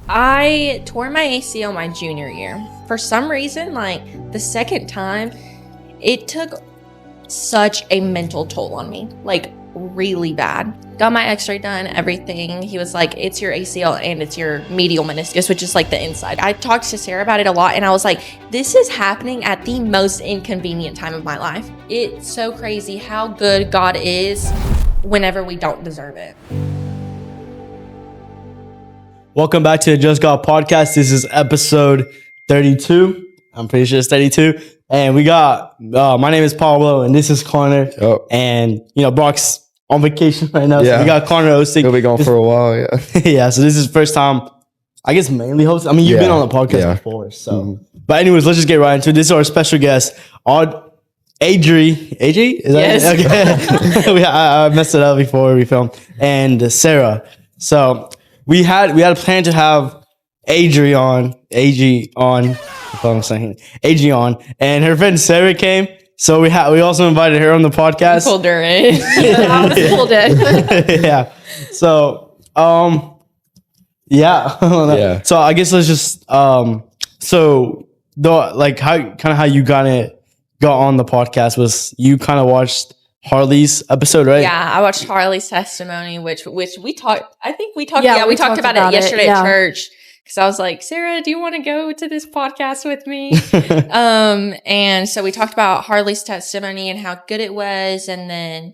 I tore my ACL my junior year. For some reason, like the second time, it took such a mental toll on me, like really bad. Got my x-ray done, everything. He was like, it's your ACL and it's your medial meniscus, which is like the inside. I talked to Sarah about it a lot and I was like, this is happening at the most inconvenient time of my life. It's so crazy how good God is whenever we don't deserve it. Welcome back to the Just God podcast. This is episode 32. I'm pretty sure it's 32. And we got, my name is Pablo and this is Connor. Oh. And, Brock's on vacation right now. So we got Connor hosting. He'll be gone for a while, yeah. Yeah, so this is the first time, I guess, mainly hosting. I mean, you've been on the podcast before, so. But anyways, let's just get right into it. This is our special guest, Adri. Adri? Is that Yes. Okay. I messed it up before we filmed. And Sarah. So we had a plan to have Adri on, and her friend Sarah came. So we also invited her on the podcast. Pulled her in. I was pulled in. Yeah. So yeah. So I guess let's just so how you got on the podcast was you kind of watched Harley's episode, right? Yeah, I watched Harley's testimony, which we talked. I think we talked. Yeah, we talked about it yesterday yeah. at church. Because I was like, Sarah, do you want to go to this podcast with me? And so we talked about Harley's testimony and how good it was, and then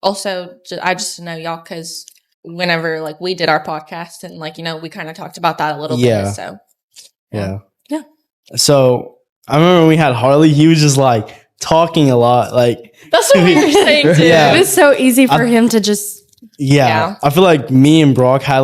also I just know y'all because whenever we did our podcast and we kind of talked about that a little bit. So yeah. So I remember when we had Harley, he was just talking a lot. That's what we were saying too. Yeah. It was so easy for him to just. Yeah. I feel like me and Brock had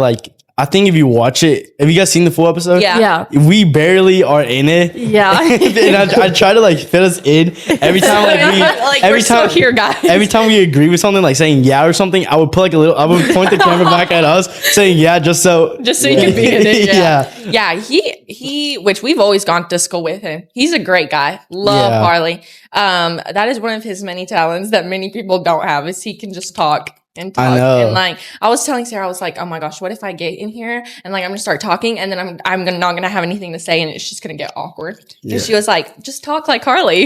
I think if you watch it, have you guys seen the full episode? Yeah. We barely are in it. Yeah. And I try to fit us in every time. We're still here, guys. Every time we agree with something, saying yeah or something, I would put I would point the camera back at us, saying yeah, just so you can be in it. Yeah. Yeah. He, which we've always gone to school with him. He's a great guy. Love Harley. That is one of his many talents that many people don't have, is he can just talk. And talk. I know. And I was telling Sarah, I was like, oh my gosh, what if I get in here and I'm gonna start talking and then I'm not gonna have anything to say and it's just gonna get awkward. And she was like, just talk like Harley.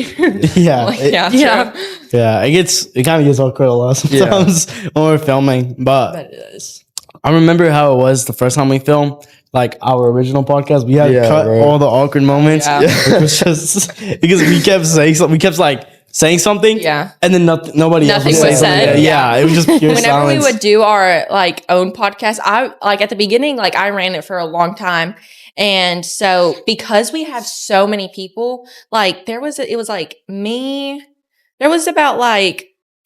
Yeah. Yeah. It kind of gets awkward a lot sometimes when we're filming. But it is. I remember how it was the first time we filmed our original podcast. We had to cut all the awkward moments. Yeah. It was just because we kept saying something. We kept saying something. Yeah. And then nobody else Nothing would say was something. said. Yeah. It was just pure Whenever silence. we would do our own podcast, I at the beginning, I ran it for a long time. And so because we had so many people, there was about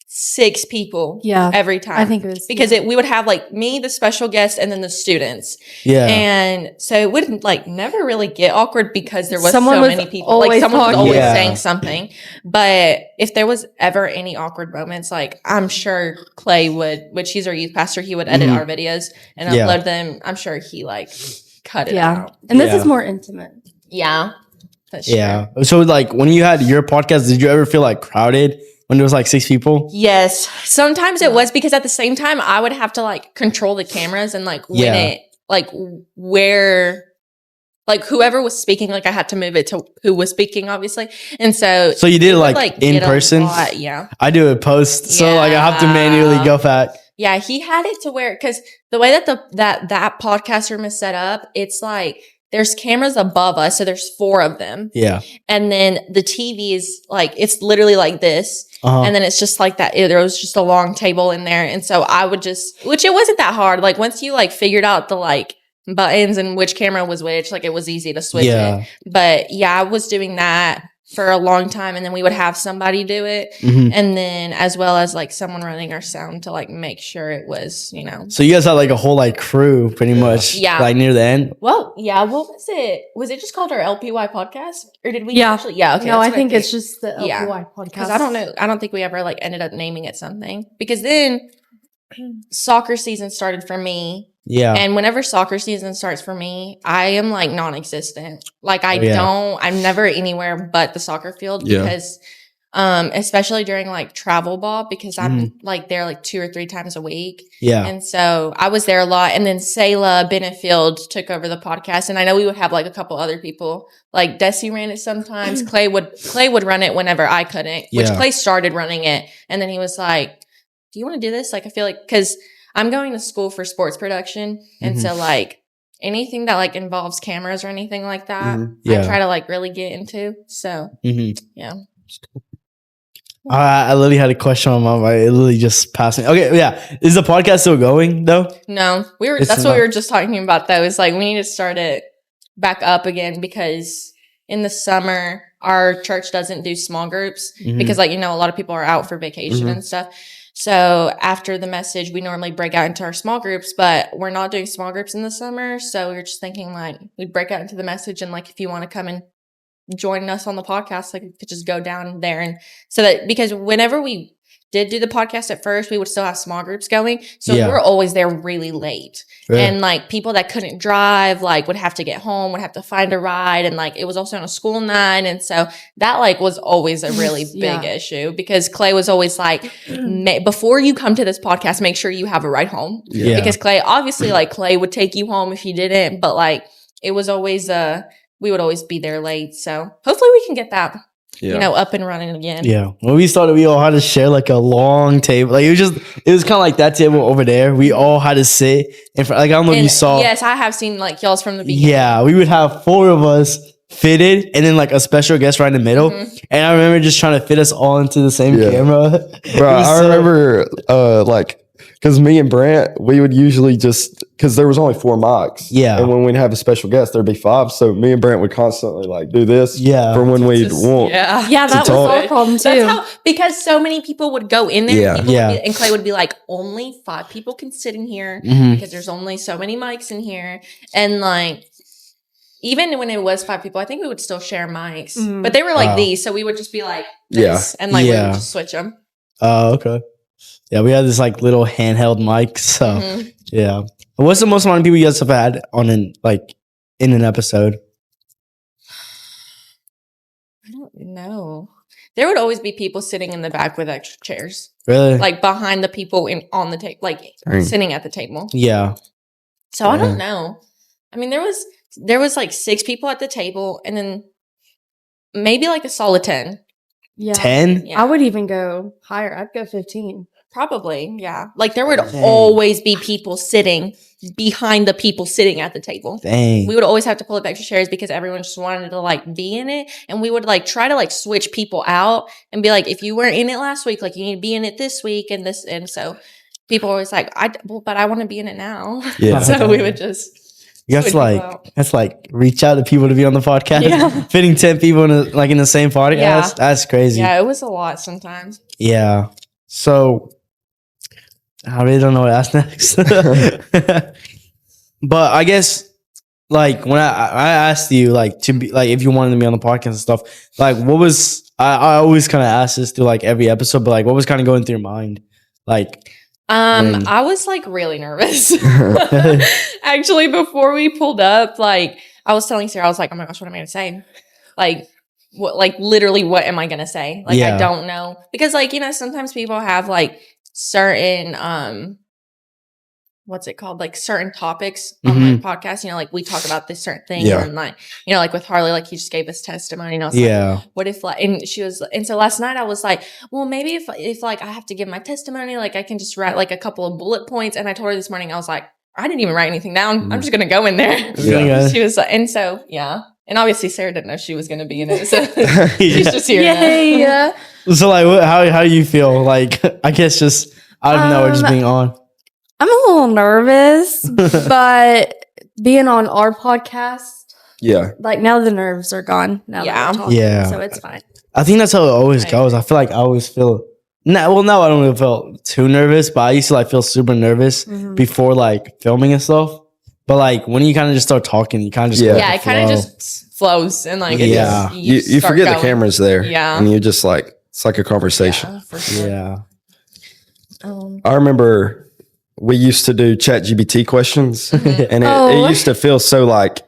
6 people every time. I think it was. Because we would have me, the special guest, and then the students. Yeah. And so it wouldn't never really get awkward because there was Someone so was many people. always Someone was talking. always Yeah. saying something. But if there was ever any awkward moments, I'm sure Clay would, which he's our youth pastor, he would edit our videos and upload them. I'm sure he cut it out. And this is more intimate. Yeah. That's true. Yeah. So when you had your podcast, did you ever feel crowded when there was 6 people? Yes. Sometimes it was because at the same time I would have to control the cameras and when it where whoever was speaking, I had to move it to who was speaking, obviously. And so you did it in person? Yeah. I do it post. So I have to manually go back. Yeah, he had it to where, because the way that that podcast room is set up, it's there's cameras above us, so there's 4 of them. Yeah. And then the TV is it's literally like this. Uh-huh. And then it's just like that. There was just a long table in there. And so I would which it wasn't that hard. Once you figured out the buttons and which camera was which, it was easy to switch it. But yeah, I was doing that for a long time, and then we would have somebody do it, and then as well as someone running our sound to make sure it was So you guys had a whole crew pretty much near the end. Well, yeah. What was it? Was it just called our LPY podcast, or did we? Yeah. Actually, yeah. Okay. No, I think it's just the LPY podcast. Because I don't know. I don't think we ever ended up naming it something, because then soccer season started for me. Yeah. And whenever soccer season starts for me, I am non-existent. I'm never anywhere but the soccer field because especially during like travel ball because I'm like there like 2 or 3 times a week. Yeah. And so I was there a lot. And then Sayla Benefield took over the podcast. And I know we would have like a couple other people. Like Desi ran it sometimes. Clay would run it whenever I couldn't, which Clay started running it. And then he was like, do you want to do this? Like, I feel like, because I'm going to school for sports production. And so like anything that like involves cameras or anything like that, I try to like really get into. So yeah. I literally had a question on my mind. It literally just passed me. Okay, yeah. Is the podcast still going though? No, that's what we were just talking about though. Is like we need to start it back up again because in the summer our church doesn't do small groups because like a lot of people are out for vacation and stuff. So after the message, we normally break out into our small groups, but we're not doing small groups in the summer. So we were just thinking like we'd break out into the message and like if you want to come and join us on the podcast, like we could just go down there. And so that because whenever we did do the podcast at first, we would still have small groups going. So we were always there really late. Yeah. And like people that couldn't drive, like would have to get home, would have to find a ride. And like it was also on a school night. And so that like was always a really big issue because Clay was always like, before you come to this podcast, make sure you have a ride home. Yeah. Because Clay, obviously like Clay would take you home if you didn't, but like it was always we would always be there late. So hopefully we can get that, up and running again. Yeah. When we started, we all had to share like a long table. Like it was kind of like that table over there. We all had to sit in front. Like I don't know if you saw. Yes, I have seen like y'all's from the beginning. Yeah. We would have 4 of us fitted and then like a special guest right in the middle. And I remember just trying to fit us all into the same camera. Bro, I remember because me and Brant, we would usually just, because there was only 4 mics. Yeah. And when we'd have a special guest, there'd be 5. So me and Brant would constantly like do this for when we'd want. Yeah, that was our problem too. Because so many people would go in there and Clay would be like, only 5 people can sit in here because there's only so many mics in here. And like, even when it was 5 people, I think we would still share mics. But they were like these, so we would just be like this and like we would just switch them. Oh, okay. Yeah, we had this like little handheld mic. So yeah. What's the most amount of people you guys have had on in an episode? I don't know. There would always be people sitting in the back with extra chairs. Really? Like behind the people on the table, like sitting at the table. Yeah. So I don't know. I mean, there was like 6 people at the table and then maybe like a solid 10. Yeah. 10? Yeah. I would even go higher. I'd go 15. Probably, yeah. Like there would always be people sitting behind the people sitting at the table. Dang. We would always have to pull up extra chairs because everyone just wanted to like be in it. And we would like try to like switch people out and be like, if you weren't in it last week, like you need to be in it this week and this. And so people were always like, but I want to be in it now. Yeah. So we would just. That's like reach out to people to be on the podcast. Yeah. Fitting 10 people in the same podcast. Yeah. That's crazy. Yeah, it was a lot sometimes. Yeah. So I really don't know what to ask next. But I guess like when I asked you like to be like if you wanted to be on the podcast and stuff, like what was I always kind of ask this through like every episode, but like what was kind of going through your mind? Like I was like really nervous. Actually, before we pulled up, like I was telling Sarah, I was like, oh my gosh, what am I gonna say? Like what literally what am I gonna say? Like I don't know. Because like, sometimes people have like certain what's it called? Like certain topics on my podcast, like we talk about this certain thing and like, like with Harley, like he just gave us testimony and I was like, what if like, and so last night I was like, well, maybe if like I have to give my testimony, like I can just write like a couple of bullet points. And I told her this morning, I was like, I didn't even write anything down. I'm just going to go in there. Yeah. She was like, and so, yeah. And obviously Sarah didn't know she was going to be in it. So she's just here. Yeah. So like, how do you feel? Like, I guess just, I don't know, just being on. I'm a little nervous, but being on our podcast, like now the nerves are gone. Now that we're talking, so it's fine. I think that's how it always goes. I feel like I always feel. Now I don't really feel too nervous, but I used to like feel super nervous before like filming and stuff. But like when you kind of just start talking, you kind of just it kind of just flows and like you forget going. The camera's there, and you just like it's like a conversation. Yeah, for sure. Yeah. I remember. We used to do ChatGPT questions and it used to feel so like,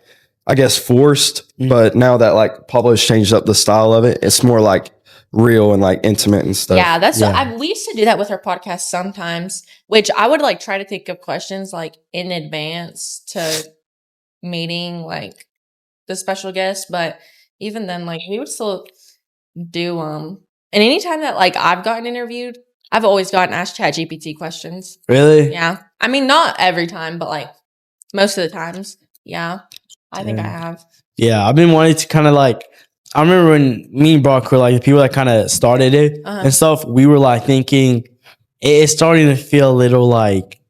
I guess forced, but now that like Pablo's changed up the style of it, it's more like real and like intimate and stuff. Yeah, that's we used to do that with our podcast sometimes, which I would like try to think of questions like in advance to meeting like the special guest, but even then, like we would still do and anytime that like I've gotten interviewed, I've always gotten asked ChatGPT questions. Really? Yeah. I mean, not every time, but like most of the times. Yeah. I think I have. Yeah, I've been wanting to kind of like, I remember when me and Brock were like the people that kind of started it and stuff, we were like thinking it's starting to feel a little like,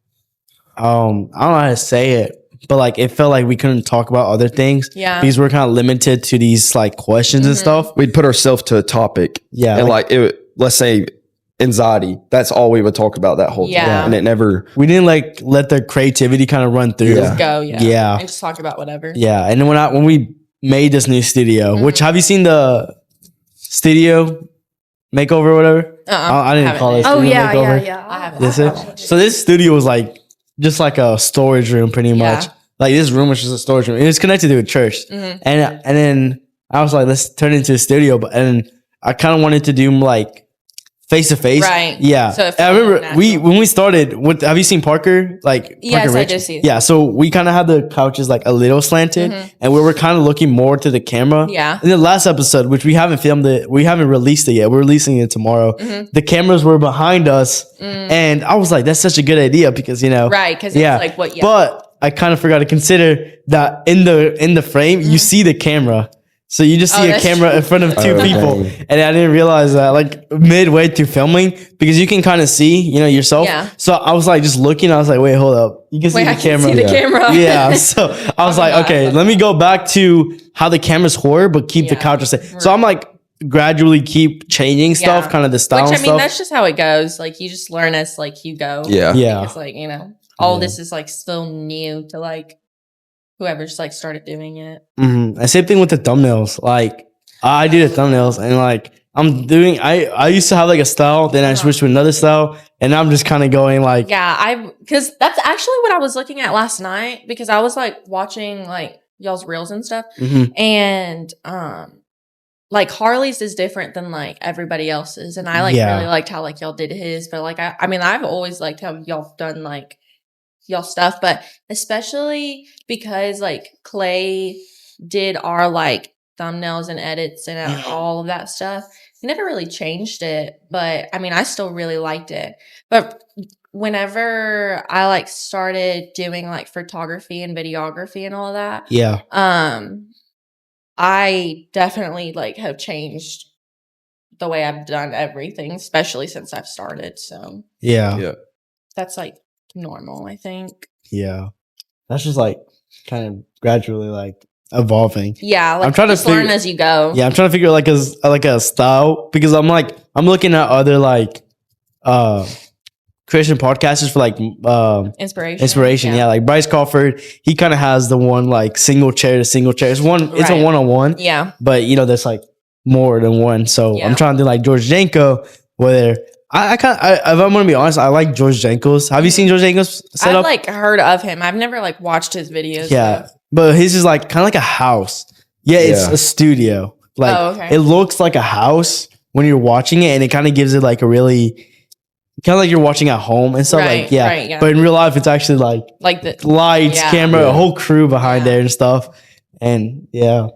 I don't know how to say it, but like it felt like we couldn't talk about other things because we're kind of limited to these like questions and stuff. We'd put ourselves to a topic. Yeah. And like let's say anxiety, that's all we would talk about that whole time. And it never, we didn't like let the creativity kind of run through. Just go. Yeah. And just talk about whatever. Yeah. And then when we made this new studio, which have you seen the studio makeover or whatever? I didn't call it. Oh makeover. yeah. I haven't. So this studio was like just like a storage room, pretty much. Like this room was just a storage room. It was connected to a church, and then I was like, let's turn it into a studio. But and I kind of wanted to do like face to face, right? Yeah. So I remember when we started. Have you seen Parker? Like yes, Parker I did see. Yeah. So we kind of had the couches like a little slanted, and we were kind of looking more to the camera. Yeah. In the last episode, which we haven't filmed it, we haven't released it yet. We're releasing it tomorrow. The cameras were behind us, and I was like, that's such a good idea because right? Because it's like what? Yeah. But I kind of forgot to consider that in the frame you see the camera. So you just see a camera in front of two people. And I didn't realize that like midway through filming because you can kind of see, yourself. Yeah. So I was like just looking, I was like, wait, hold up. You can see the camera. See the camera. Yeah. So I was like, okay, let me go back to how the camera's horror, but keep the couch the same. Right. So I'm like gradually keep changing stuff, kind of the style. Which I mean, stuff. that's just how it goes. Like you just learn as like you go. Yeah. Yeah. It's like, all this is like still new to like whoever just like started doing it. And same thing with the thumbnails. Like I do the thumbnails and like I used to have like a style, then I switched to another style, and I'm just kind of going like because that's actually what I was looking at last night because I was like watching like y'all's reels and stuff, and like Harley's is different than like everybody else's, and I like really liked how like y'all did his, but like I mean I've always liked how y'all done like y'all stuff, but especially because like Clay did our like thumbnails and edits and all of that stuff. He never really changed it, but I mean, I still really liked it. But whenever I like started doing like photography and videography and all of that, I definitely like have changed the way I've done everything, especially since I've started. So that's like normal, I think. Yeah, that's just like kind of gradually like evolving. Yeah, like I'm trying to learn as you go. Yeah, I'm trying to figure like a style because I'm looking at other like Christian podcasters for like inspiration. Yeah, like Bryce Crawford, he kind of has the one like single chair to single chair. It's a one-on-one. Yeah, but there's like more than one. So I'm trying to do like George Janko where. If I'm gonna be honest, I like George Janko's. Have you seen George Janko's setup? I've like heard of him. I've never like watched his videos. Yeah, but his is like kind of like a house. Yeah, it's a studio. Like it looks like a house when you're watching it, and it kind of gives it like a really kind of like you're watching at home and stuff. Right, but in real life, it's actually like the lights, camera, a whole crew behind there and stuff. And I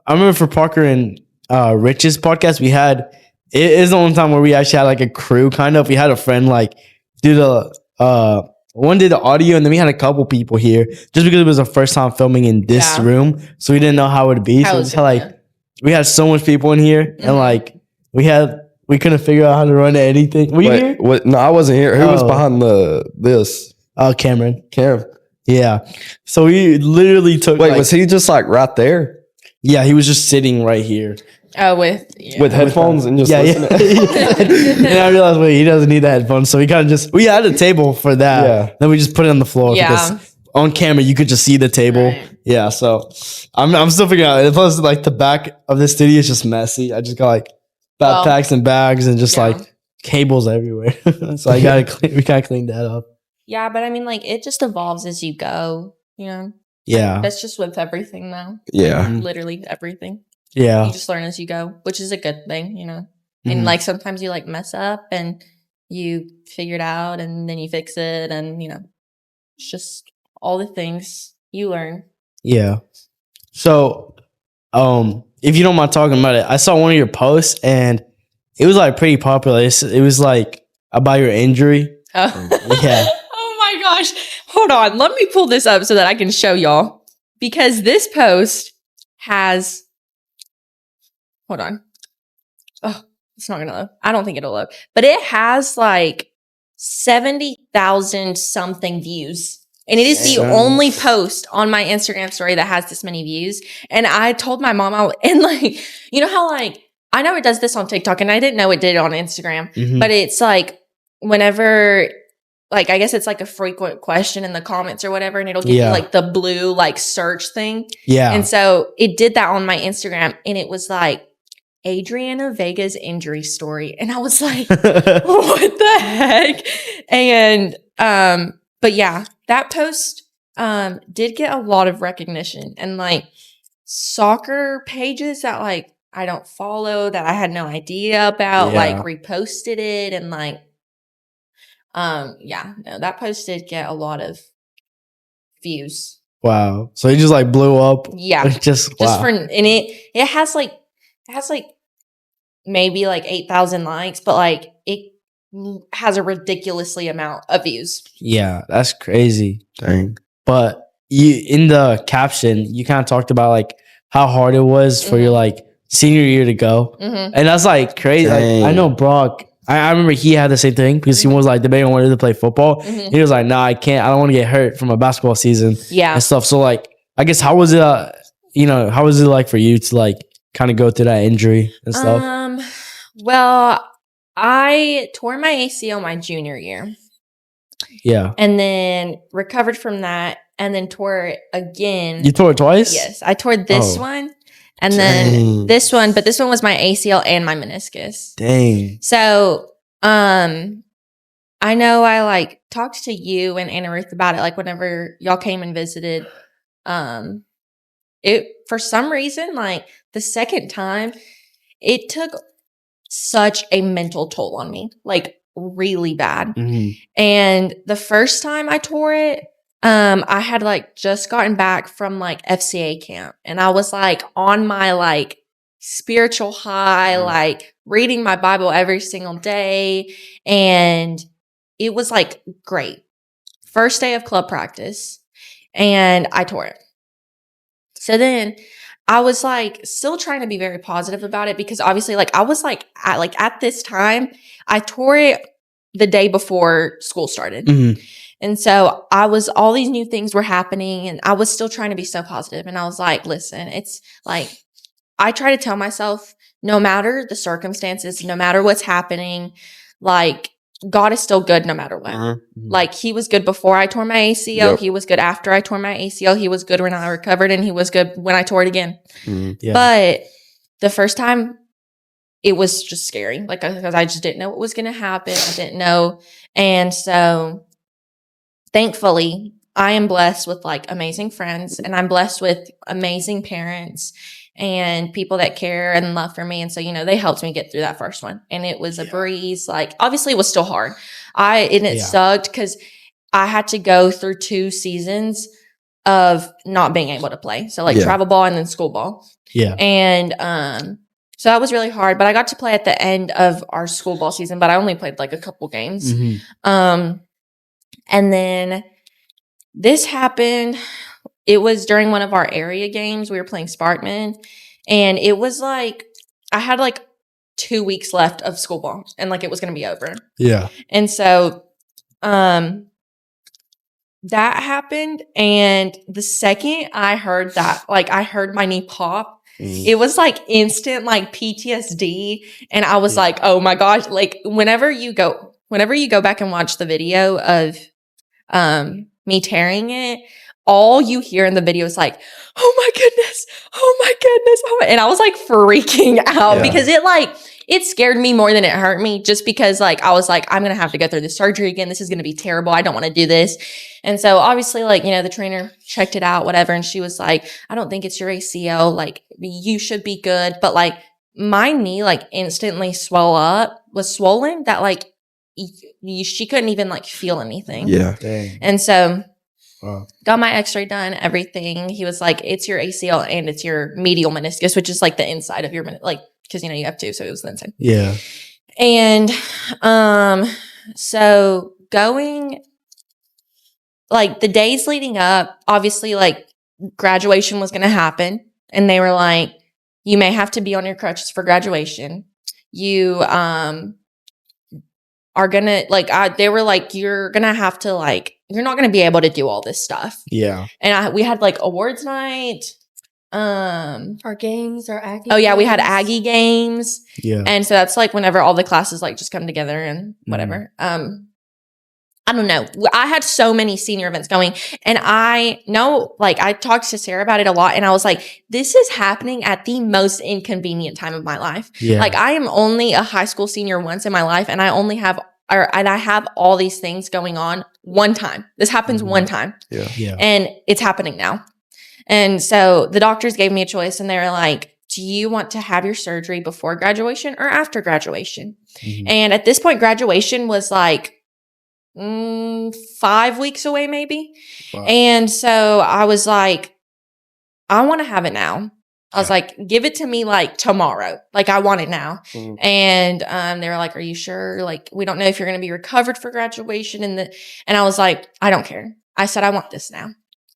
remember for Parker and Rich's podcast, we had. It is the only time where we actually had like a crew kind of. We had a friend like do the one did the audio, and then we had a couple people here just because it was the first time filming in this room, so we didn't know how it would be. So we just had we had so much people in here, and like we couldn't figure out how to run anything. Were you here? What? No, I wasn't here. Who was behind this? Cameron. Yeah. So we literally took. Wait, was he just like right there? Yeah, he was just sitting right here. Oh, with headphones and just listening. And I realized, he doesn't need the headphones, so we kind of we had a table for that. Yeah. Then we just put it on the floor because on camera you could just see the table. Right. Yeah, so I'm still figuring out. Plus, like the back of the studio is just messy. I just got like backpacks and bags and just like cables everywhere. So we gotta clean that up. Yeah, but I mean, like it just evolves as you go. Yeah. That's just with everything though. Yeah. Literally everything. Yeah. You just learn as you go, which is a good thing, And like sometimes you like mess up and you figure it out and then you fix it, and it's just all the things you learn. Yeah. So, if you don't mind talking about it, I saw one of your posts and it was like pretty popular. It was like about your injury. Oh. Yeah. Oh my gosh. Hold on. Let me pull this up so that I can show y'all. Because this post has, hold on. Oh, it's not going to load. I don't think it'll load. But it has like 70,000 something views. And it is the only post on my Instagram story that has this many views. And I told my mom, and like, you know how like, I know it does this on TikTok and I didn't know it did it on Instagram, but it's like whenever, like, I guess it's like a frequent question in the comments or whatever, and it'll give you like the blue like search thing. Yeah. And so it did that on my Instagram, and it was like Adriana Vega's injury story. And I was like, what the heck? And, but yeah, that post, did get a lot of recognition, and like soccer pages that like I don't follow, that I had no idea about, like reposted it, and like, that post did get a lot of views. Wow. So it just like blew up. Yeah. Just wow. And it has like maybe like 8,000 likes, but like it has a ridiculously amount of views. Yeah, that's crazy. Dang. But you, in the caption, you kind of talked about like how hard it was for your like senior year to go. And that's like crazy. Like, I know Brock, I remember he had the same thing because he was like debating on whether to play football. He was like, nah, I can't. I don't want to get hurt from a basketball season and stuff. So like, I guess how was it, how was it like for you to like kind of go through that injury and stuff? Well, I tore my ACL my junior year. Yeah. And then recovered from that, and then tore it again. You tore it twice? Yes. I tore this one and then this one, but this one was my ACL and my meniscus. Dang. So, I know I like talked to you and Anna Ruth about it, like whenever y'all came and visited. It, for some reason, like the second time, it took such a mental toll on me, like really bad. And the first time I tore it, I had like just gotten back from like FCA camp, and I was like on my like spiritual high, like reading my Bible every single day. And it was like great. First day of club practice, and I tore it. So then I was like still trying to be very positive about it, because obviously like I was like at this time I tore it the day before school started. And so all these new things were happening, and I was still trying to be so positive. And I was like, listen, it's like, I try to tell myself, no matter the circumstances, no matter what's happening, like God is still good no matter what. Like he was good before I tore my ACL. He was good after I tore my ACL. He was good when I recovered, and he was good when I tore it again. But the first time, it was just scary, like, because I just didn't know what was going to happen. I didn't know. And so thankfully, I am blessed with like amazing friends, and I'm blessed with amazing parents and people that care and love for me. And so, they helped me get through that first one, and it was a breeze. Like, obviously it was still hard. It sucked because I had to go through 2 seasons of not being able to play. So like travel ball and then school ball. Yeah. And, so that was really hard, but I got to play at the end of our school ball season, but I only played like a couple games. And then this happened. It was during one of our area games. We were playing Sparkman, and it was like, I had like 2 weeks left of school ball, and like it was going to be over. Yeah. And so, that happened. And the second I heard that, like I heard my knee pop, it was like instant like PTSD. And I was like, oh my gosh, like whenever you go back and watch the video of me tearing it, all you hear in the video is like, oh my goodness, oh my goodness. Oh my. And I was like freaking out because it scared me more than it hurt me, just because like I was like, I'm going to have to go through this surgery again. This is going to be terrible. I don't want to do this. And so obviously like, the trainer checked it out, whatever. And she was like, I don't think it's your ACL. Like you should be good. But like, my knee like instantly was swollen that like she couldn't even like feel anything. Yeah. Dang. And so Wow. got my x-ray done, everything. He was like, it's your ACL and it's your medial meniscus, which is like the inside of your like, because you have two, so it was the inside. Yeah. And so going like the days leading up, obviously like graduation was going to happen, and they were like, you may have to be on your crutches for graduation. You are gonna like they were like, you're gonna have to like, you're not gonna be able to do all this stuff. Yeah. And we had like awards night, our games, our Aggie oh yeah, games. we had Aggie games. Yeah. And so that's like whenever all the classes like just come together and whatever. I don't know. I had so many senior events going, and I know, like, I talked to Sarah about it a lot, and I was like, this is happening at the most inconvenient time of my life. Yeah. Like, I am only a high school senior once in my life, and I have all these things going on one time. This happens one time. Yeah. Yeah. And it's happening now. And so the doctors gave me a choice, and they were like, do you want to have your surgery before graduation or after graduation? Mhm. And at this point, graduation was like 5 weeks away, maybe. Wow. And so I was like, I want to have it now. I was like, give it to me like tomorrow. Like, I want it now. And they were like, are you sure? Like, we don't know if you're going to be recovered for graduation. And I was like, I don't care. I said, I want this now.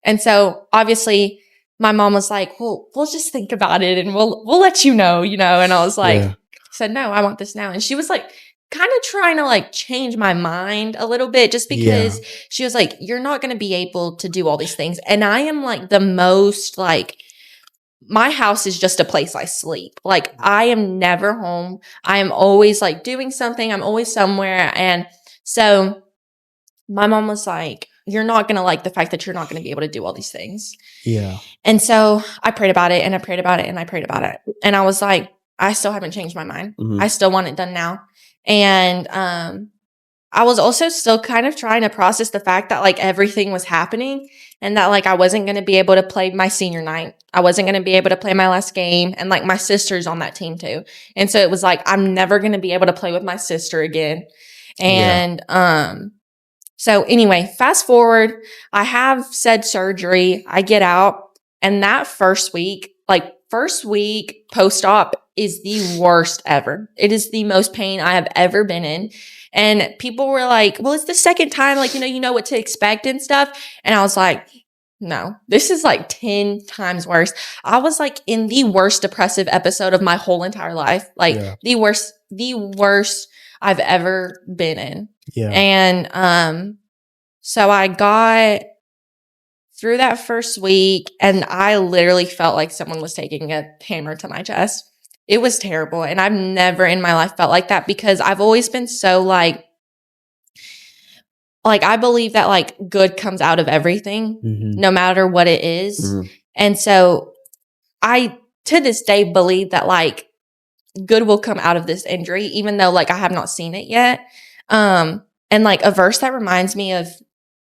And so obviously my mom was like, well, we'll just think about it and we'll let you know, And I was like, I said, no, I want this now. And she was like, kind of trying to like change my mind a little bit, just because she was like, you're not going to be able to do all these things. And I am like the most like, my house is just a place I sleep. Like, I am never home. I am always like doing something. I'm always somewhere. And so my mom was like, you're not going to like the fact that you're not going to be able to do all these things. Yeah. And so I prayed about it, and I prayed about it, and I prayed about it. And I was like, I still haven't changed my mind. I still want it done now. And I was also still kind of trying to process the fact that like everything was happening, and that like I wasn't going to be able to play my senior night. I wasn't going to be able to play my last game. And like my sister's on that team too. And so it was like, I'm never going to be able to play with my sister again. And so anyway, fast forward, I have said surgery. I get out, and that first week post-op is the worst ever. It is the most pain I have ever been in. And people were like, well, it's the second time, like, you know what to expect and stuff. And I was like, no, this is like 10 times worse. I was like in the worst depressive episode of my whole entire life. Like the worst I've ever been in. Yeah. And so I got through that first week, and I literally felt like someone was taking a hammer to my chest. It was terrible. And I've never in my life felt like that, because I've always been so like I believe that like good comes out of everything, no matter what it is. And so I, to this day, believe that like good will come out of this injury, even though like I have not seen it yet. And like a verse that reminds me of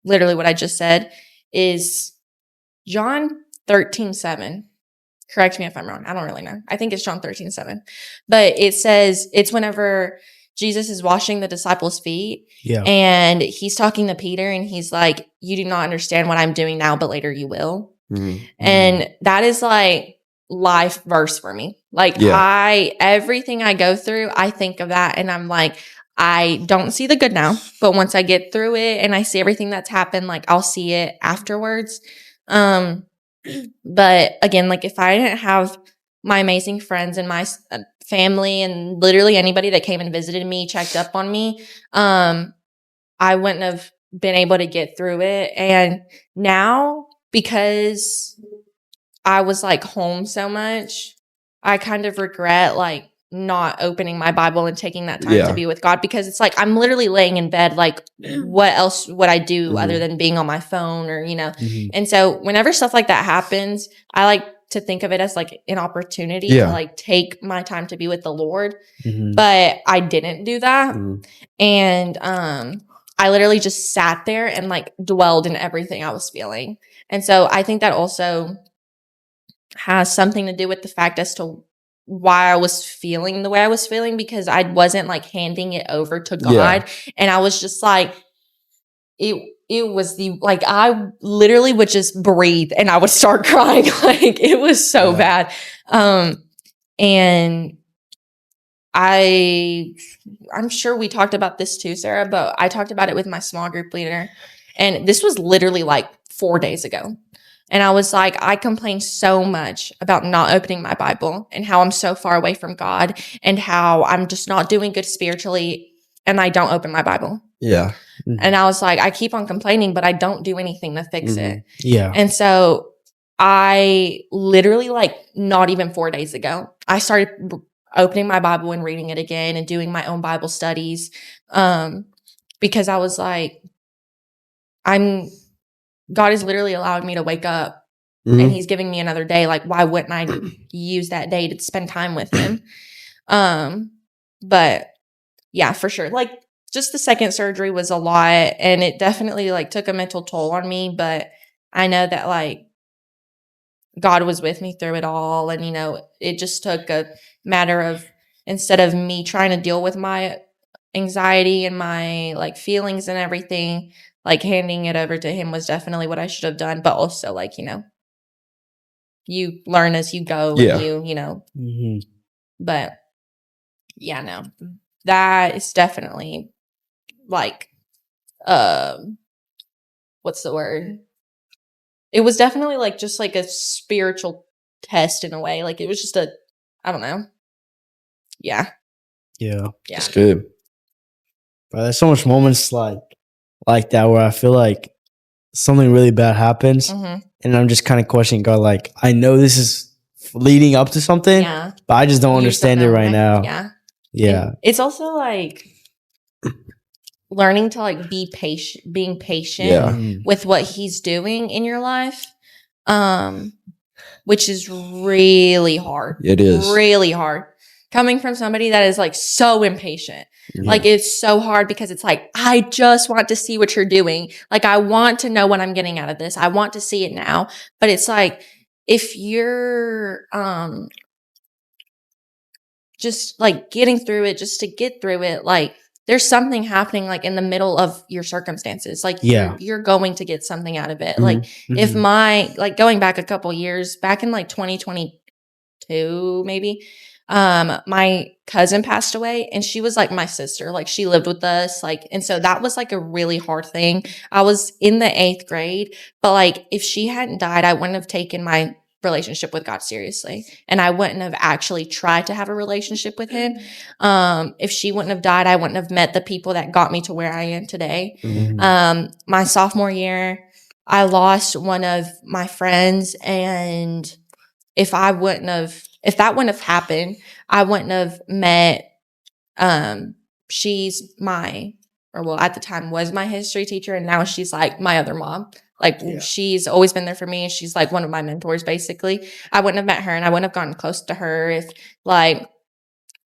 literally what I just said is John 13:7. Correct me if I'm wrong. I don't really know. I think it's John 13:7. But it says, it's whenever Jesus is washing the disciples' feet. Yeah. And he's talking to Peter, and he's like, you do not understand what I'm doing now, but later you will. And that is like life verse for me. Like everything I go through, I think of that, and I'm like, I don't see the good now, but once I get through it and I see everything that's happened, like I'll see it afterwards. But again, like if I didn't have my amazing friends and my family and literally anybody that came and visited me, checked up on me, I wouldn't have been able to get through it. And now, because I was like home so much, I kind of regret like not opening my Bible and taking that time to be with God, because it's like I'm literally laying in bed, like what else would I do other than being on my phone or, And so whenever stuff like that happens, I like to think of it as like an opportunity to like take my time to be with the Lord. But I didn't do that. And I literally just sat there and like dwelled in everything I was feeling. And so I think that also has something to do with the fact as to why I was feeling the way I was feeling, because I wasn't like handing it over to God. And I was just like, it was like, I literally would just breathe and I would start crying. Like, it was so bad. And I'm sure we talked about this too, Sarah, but I talked about it with my small group leader. And this was literally like 4 days ago. And I was like, I complain so much about not opening my Bible and how I'm so far away from God and how I'm just not doing good spiritually and I don't open my Bible. Yeah. Mm-hmm. And I was like, I keep on complaining, but I don't do anything to fix it. Yeah. And so I literally, like, not even 4 days ago, I started opening my Bible and reading it again and doing my own Bible studies, because I was like, God is literally allowing me to wake up and he's giving me another day. Like, why wouldn't I use that day to spend time with him? But yeah, for sure. Like, just the second surgery was a lot and it definitely like took a mental toll on me. But I know that like God was with me through it all. And, you know, it just took a matter of, instead of me trying to deal with my anxiety and my like feelings and everything, like handing it over to him was definitely what I should have done. But also, like, you know, you learn as you go and you know, but yeah, no, that is definitely like, what's the word? It was definitely like just like a spiritual test in a way. Like, it was just I don't know. Yeah. That's good. Bro, there's so much moments like that where I feel like something really bad happens and I'm just kind of questioning God, like, I know this is leading up to something, but I just don't understand it right now. Yeah. And it's also like learning to like being patient with what he's doing in your life, which is really hard. It is really hard coming from somebody that is like so impatient. Like, it's so hard because it's like, I just want to see what you're doing. Like, I want to know what I'm getting out of this. I want to see it now. But it's like, if you're just like getting through it just to get through it, like, there's something happening like in the middle of your circumstances. Like, you're going to get something out of it. Like, if like going back a couple years, back in like 2022 maybe, my cousin passed away and she was like my sister. Like, she lived with us, like, and so that was like a really hard thing. I was in the 8th grade, but like, if she hadn't died, I wouldn't have taken my relationship with God seriously, and I wouldn't have actually tried to have a relationship with him. If she wouldn't have died, I wouldn't have met the people that got me to where I am today. My sophomore year, I lost one of my friends, and if that wouldn't have happened, I wouldn't have met, she's at the time was my history teacher, and now she's like my other mom. Like, she's always been there for me. She's like one of my mentors, basically. I wouldn't have met her and I wouldn't have gotten close to her if like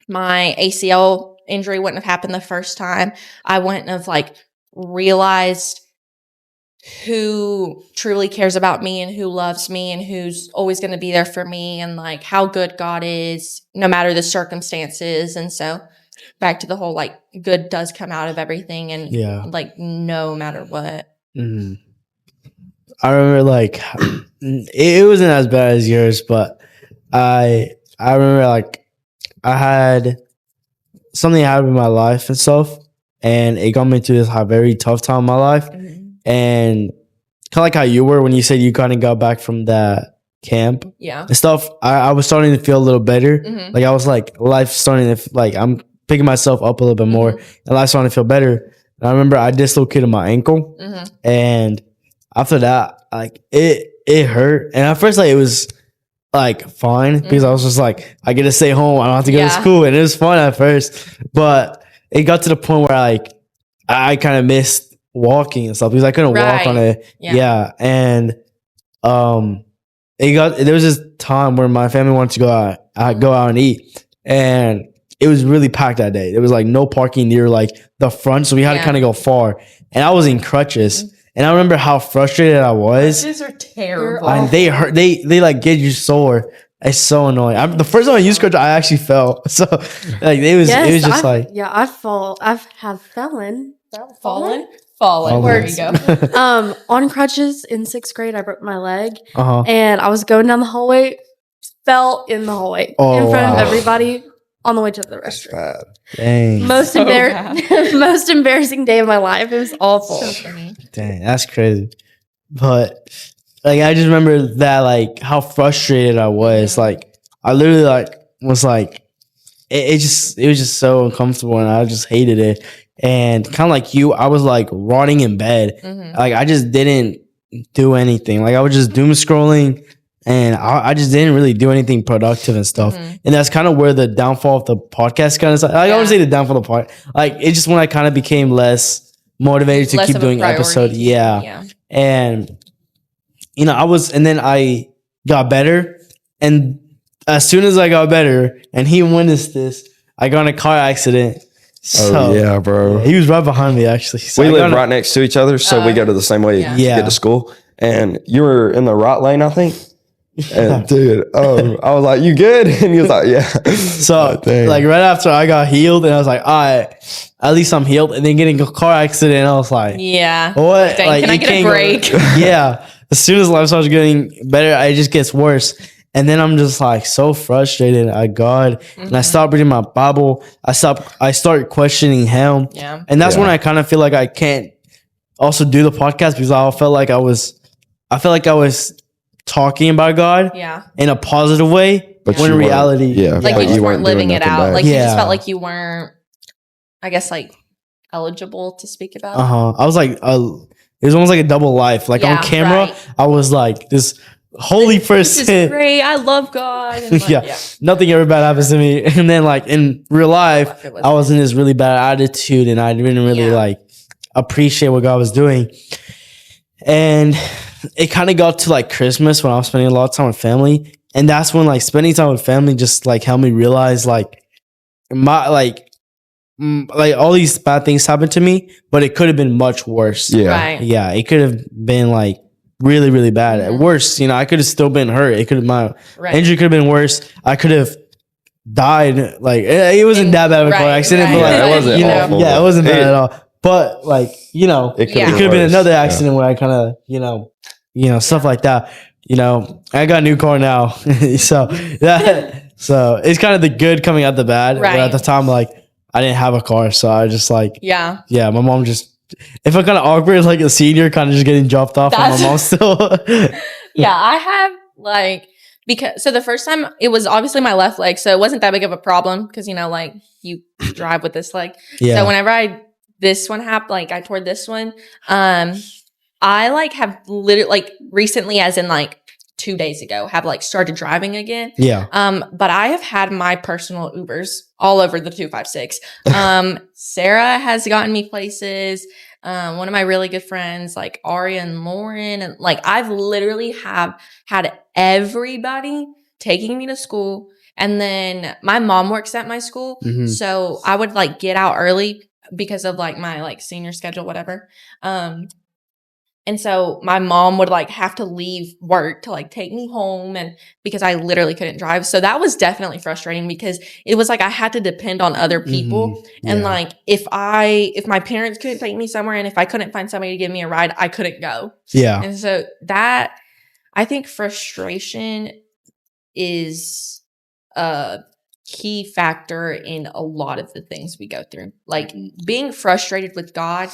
my ACL injury wouldn't have happened the first time. I wouldn't have like realized who truly cares about me and who loves me and who's always going to be there for me, and like how good God is no matter the circumstances. And so back to the whole like good does come out of everything, and like no matter what. I remember like it wasn't as bad as yours, but I remember like I had something happen in my life and stuff, and it got me through this very tough time in my life. And kind of like how you were when you said you kind of got back from that camp and stuff, I was starting to feel a little better. Like, I was like, life starting to like, I'm picking myself up a little bit more and life starting to feel better. And I remember I dislocated my ankle, and after that, like it hurt. And at first, like, it was like fine because I was just like, I get to stay home, I don't have to go to school, and it was fun at first. But it got to the point where like I kind of missed walking and stuff because I couldn't walk on it. And there was this time where my family wanted to go out and eat, and it was really packed that day. There was like no parking near like the front, so we had to kind of go far, and I was in crutches. And I remember how frustrated I was. Crutches are terrible. And they hurt. They like get you sore. It's so annoying. The first time I used crutches, I actually fell. So like it was just I've fallen. Fallen. There you go. On crutches in 6th grade, I broke my leg, and I was going down the hallway, fell in the hallway in front of everybody on the way to the restroom. Dang. Most embarrassing day of my life. It was awful. So funny. Dang, that's crazy. But like I just remember that like how frustrated I was. Like I literally like was like it was just so uncomfortable and I just hated it. And kind of like you, I was like rotting in bed. Like I just didn't do anything. Like I was just doom scrolling and I just didn't really do anything productive and stuff. And that's kind of where the downfall of the podcast kind of like, I wouldn't say the downfall of the part. Like it's just when I kind of became less motivated to keep doing episodes. Yeah. And you know, and then I got better. And as soon as I got better and he witnessed this, I got in a car accident. So, yeah, bro. He was right behind me, actually. So we live right next to each other, so we go to the same way to get to school. And you were in the right lane, I think. And dude, I was like, "You good?" And he was like, "Yeah." So, like right after I got healed, and I was like, "All right, at least I'm healed." And then getting a car accident, I was like, "Yeah, what? Dang, like, can I get a break?" Yeah. As soon as life starts getting better, it just gets worse. And then I'm just like so frustrated at God. And I stopped reading my Bible. I started questioning him. Yeah. And that's when I kind of feel like I can't also do the podcast because I felt like I was talking about God in a positive way. But when in reality, like you just weren't living it out. Like you just felt like you weren't, I guess, like eligible to speak about it. I was like, it was almost like a double life. Like on camera, I was like this holy person. This is great. I love God. And like, nothing ever bad happens to me. And then like in real life, I was in this really bad attitude and I didn't really like appreciate what God was doing. And it kind of got to like Christmas when I was spending a lot of time with family. And that's when like spending time with family just like helped me realize like like all these bad things happened to me, but it could have been much worse. Yeah, it could have been like really, really bad. At worst, you know, I could have still been hurt. It could have my injury could have been worse. I could have died. Like it wasn't that bad of a car accident, but like it wasn't awful. Yeah, it wasn't bad at all. But like it could have been another accident where I kind of you know stuff like that. You know, I got a new car now, so it's kind of the good coming out the bad. But at the time, like I didn't have a car, so I just like my mom just. It felt kind of awkward, like a senior kind of just getting dropped off by my mom still. I have like, so the first time it was obviously my left leg. So it wasn't that big of a problem because, you know, like you drive with this leg. So whenever this one happened, like I tore this one, I like have literally like recently as in like 2 days ago have like started driving again. But I have had my personal Ubers all over the 256. Sarah has gotten me places. One of my really good friends, like Aria and Lauren, and like I've literally have had everybody taking me to school. And then my mom works at my school. So I would like get out early because of like my like senior schedule, whatever. And so my mom would like have to leave work to like take me home and because I literally couldn't drive. So that was definitely frustrating because it was like I had to depend on other people. And like if my parents couldn't take me somewhere and if I couldn't find somebody to give me a ride, I couldn't go. And so that I think frustration is a key factor in a lot of the things we go through. Like being frustrated with God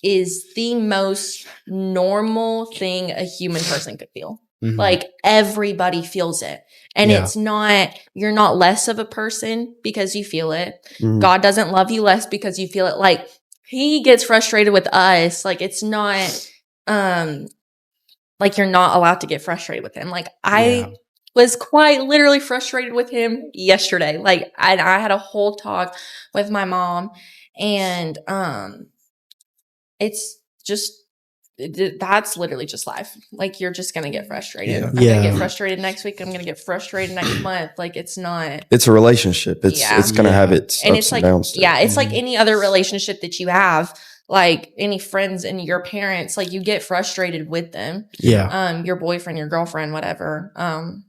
is the most normal thing a human person could feel. Like everybody feels it. And it's not, you're not less of a person because you feel it. God doesn't love you less because you feel it. Like he gets frustrated with us. Like it's not, like you're not allowed to get frustrated with him. Like I was quite literally frustrated with him yesterday. Like I had a whole talk with my mom and, it's just that's literally just life. Like you're just gonna get frustrated. I'm gonna get frustrated next week. I'm gonna get frustrated next month. Like it's not. It's a relationship. It's gonna have its and ups it's like and downs. it's like any other relationship that you have. Like any friends and your parents. Like you get frustrated with them. Your boyfriend, your girlfriend, whatever. And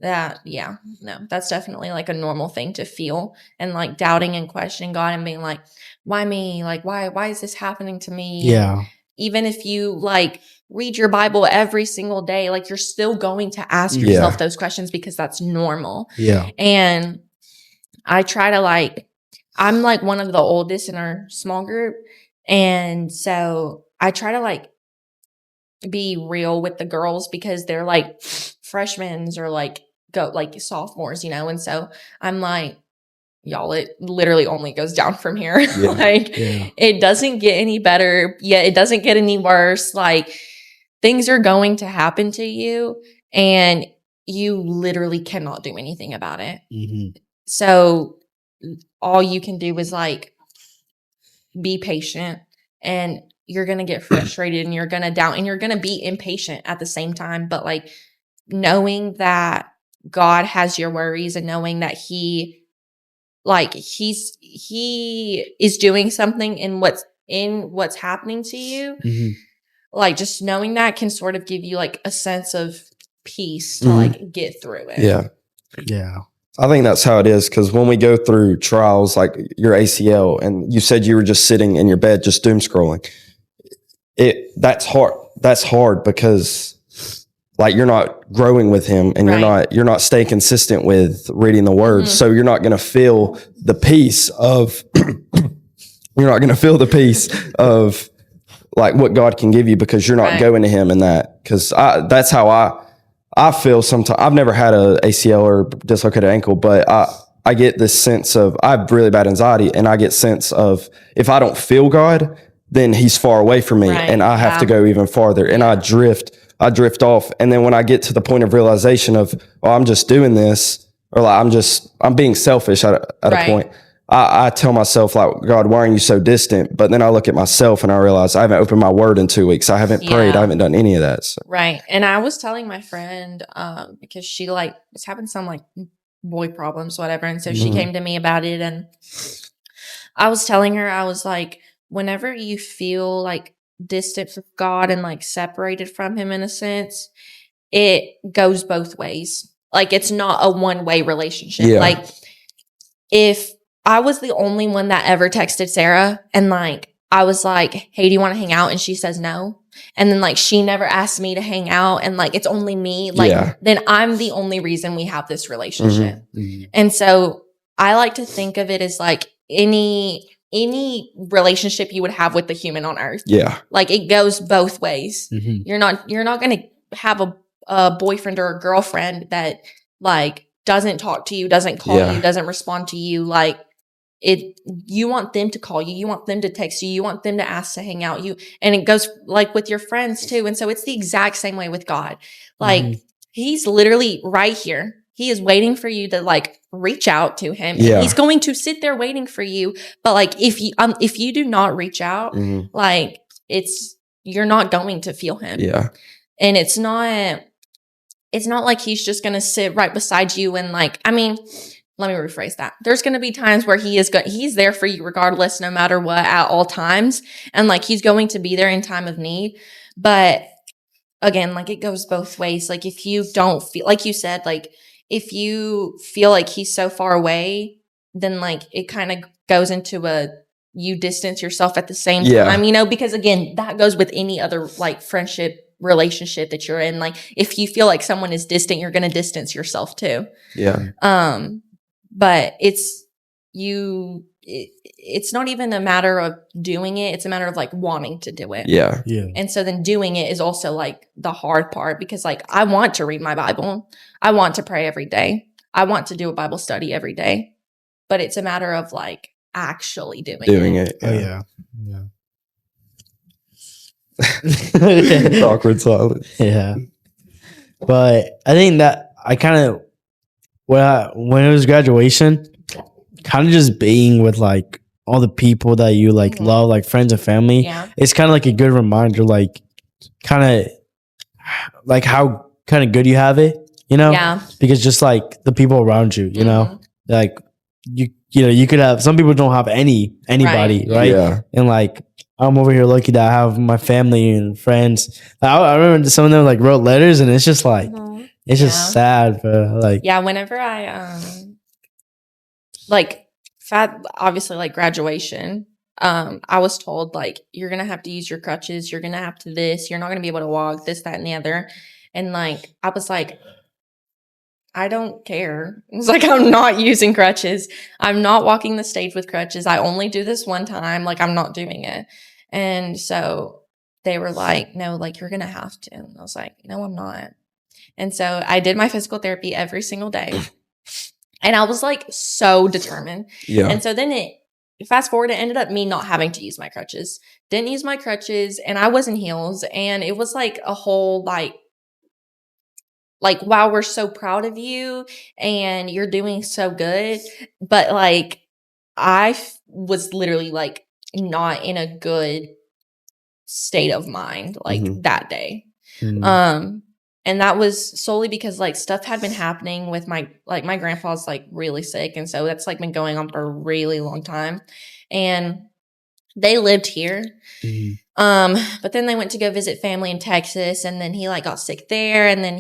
that's definitely like a normal thing to feel, and like doubting and questioning God and being like, why me? Like, why is this happening to me? Yeah. And even if you like read your Bible every single day, like you're still going to ask yourself those questions because that's normal. Yeah. And I try to like, I'm like one of the oldest in our small group. And so I try to like be real with the girls because they're like freshmen or like sophomores, and so I'm like, y'all, it literally only goes down from here. It doesn't get any better yet. It doesn't get any worse. Like things are going to happen to you and you literally cannot do anything about it. Mm-hmm. So all you can do is like be patient, and you're going to get frustrated and you're going to doubt and you're going to be impatient at the same time. But like knowing that God has your worries and knowing that he is doing something in what's happening to you. Mm-hmm. Like just knowing that can sort of give you like a sense of peace to like get through it. Yeah. Yeah. I think that's how it is, because when we go through trials like your ACL, and you said you were just sitting in your bed just doom scrolling, that's hard. That's hard because like you're not growing with him, and you're not staying consistent with reading the word. So you're not going to feel the peace of like what God can give you, because you're not going to him in that. Because that's how I feel sometimes. I've never had a ACL or dislocated ankle, but I get this sense of, I have really bad anxiety, and I get sense of if I don't feel God, then he's far away from me, and I have to go even farther, and I drift off. And then when I get to the point of realization of, I'm just doing this, or like I'm being selfish at a point, I tell myself like, God, why are you so distant? But then I look at myself and I realize I haven't opened my word in 2 weeks. I haven't prayed. I haven't done any of that. So. Right. And I was telling my friend, because she like was having some like boy problems, whatever. And so she came to me about it. And I was telling her, I was like, whenever you feel like distant from God and like separated from him in a sense, it goes both ways. Like it's not a one-way relationship. Yeah. Like if I was the only one that ever texted Sarah and like I was like, hey, do you want to hang out? And she says no. And then like she never asked me to hang out, and like it's only me. Like then I'm the only reason we have this relationship. And so I like to think of it as like any relationship you would have with the human on earth. Yeah. Like it goes both ways. You're not going to have a boyfriend or a girlfriend that like doesn't talk to you, doesn't call you, doesn't respond to you. Like you want them to call you, you want them to text you, you want them to ask to hang out. And it goes like with your friends too. And so it's the exact same way with God. Like he's literally right here. He is waiting for you to like reach out to him. Yeah. He's going to sit there waiting for you. But like if you do not reach out, like you're not going to feel him. Yeah. And it's not like he's just going to sit right beside you and like, I mean, let me rephrase that. There's going to be times where he's there for you regardless, no matter what, at all times. And like, he's going to be there in time of need. But again, like it goes both ways. Like if you don't feel, like you said, like if you feel like he's so far away, then like it kind of goes into you distance yourself at the same time, because again, that goes with any other like friendship relationship that you're in. Like if you feel like someone is distant, you're going to distance yourself too. Yeah. But it's not even a matter of doing it. It's a matter of like wanting to do it. Yeah. Yeah. And so then doing it is also like the hard part, because like I want to read my Bible. I want to pray every day. I want to do a Bible study every day, but it's a matter of like actually doing it. Oh yeah. Awkward silence. Yeah. But I think that I kind of, when it was graduation, kind of just being with like all the people that you like love, like friends and family, it's kind of like a good reminder, like kind of like how kind of good you have it, because just like the people around you, like you could have, some people don't have anybody, right? Yeah. And like I'm over here lucky that I have my family and friends. I remember some of them like wrote letters, and it's just like It's just sad, bro. Like, yeah, whenever I like obviously like graduation, I was told like you're gonna have to use your crutches, you're gonna have to this, you're not gonna be able to walk, this, that, and the other. And like I was like, I don't care. It's like I'm not using crutches. I'm not walking the stage with crutches. I only do this one time. Like I'm not doing it. And so they were like, no, like you're gonna have to. And I was like, no, I'm not. And so I did my physical therapy every single day. And I was like so determined. Yeah. And so then fast forward, it ended up me not having to use my crutches. Didn't use my crutches and I was in heels. And it was like a whole like, wow, we're so proud of you and you're doing so good. But like, I was literally like not in a good state of mind like that day. And that was solely because like stuff had been happening with my grandpa's like really sick. And so that's like been going on for a really long time. And they lived here. But then they went to go visit family in Texas and then he like got sick there. And then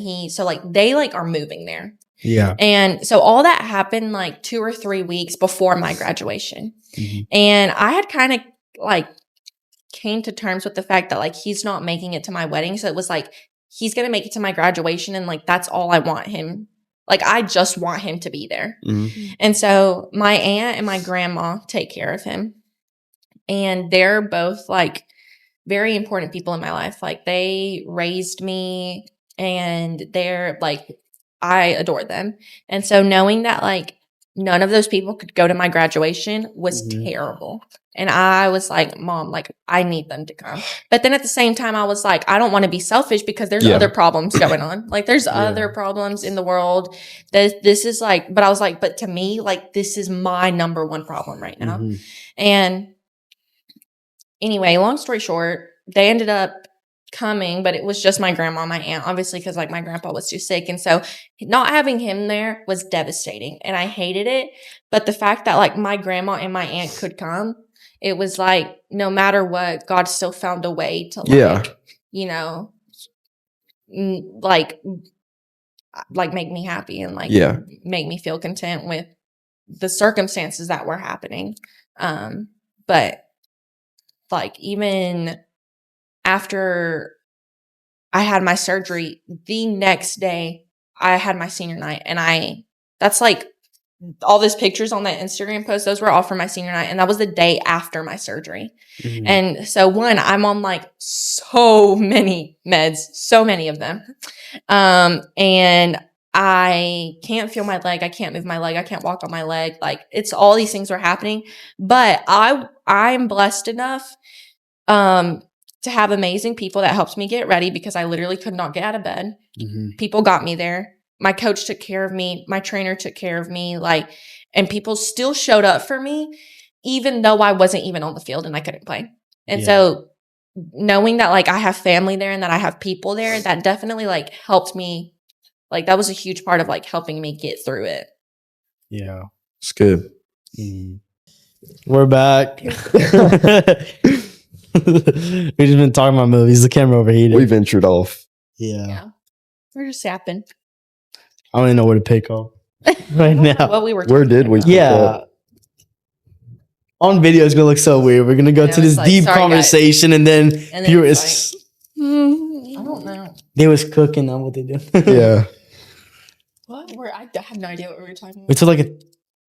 they like are moving there. Yeah. And so all that happened like 2 or 3 weeks before my graduation. And I had kind of like came to terms with the fact that like he's not making it to my wedding. So it was like, he's going to make it to my graduation. And like, that's all I want him. Like, I just want him to be there. And so my aunt and my grandma take care of him. And they're both like very important people in my life. Like they raised me and they're like, I adore them. And so knowing that like none of those people could go to my graduation was terrible. And I was like, Mom, like I need them to come. But then at the same time, I was like, I don't want to be selfish because there's other problems going on. Like there's other problems in the world. This is like, but I was like, but to me, like this is my number one problem right now. And anyway, long story short, they ended up coming, but it was just my grandma and my aunt, obviously, because like my grandpa was too sick. And so not having him there was devastating and I hated it. But the fact that like my grandma and my aunt could come, it was like, no matter what, God still found a way to like, you know, like make me happy and like make me feel content with the circumstances that were happening. But like even after I had my surgery, the next day I had my senior night and that's like all those pictures on that Instagram post, those were all for my senior night. And that was the day after my surgery. And so I'm on like so many meds, so many of them. And I can't feel my leg. I can't move my leg. I can't walk on my leg. Like it's all these things were happening, but I'm blessed enough, to have amazing people that helped me get ready because I literally could not get out of bed. People got me there. My coach took care of me. My trainer took care of me. Like, and people still showed up for me, even though I wasn't even on the field and I couldn't play. And so knowing that like I have family there and that I have people there, that definitely like helped me. Like that was a huge part of like helping me get through it. Yeah. It's good. We're back. We've just been talking about movies. The camera overheated. We ventured off. Yeah. We're just yapping. I don't even know where to pick up right now. What we were Where did we pick up? On video, it's going to look so weird. We're going to go to this deep conversation and then it's I don't know. They was cooking on what they do. Yeah. What? I have no idea what we were talking about. We took like a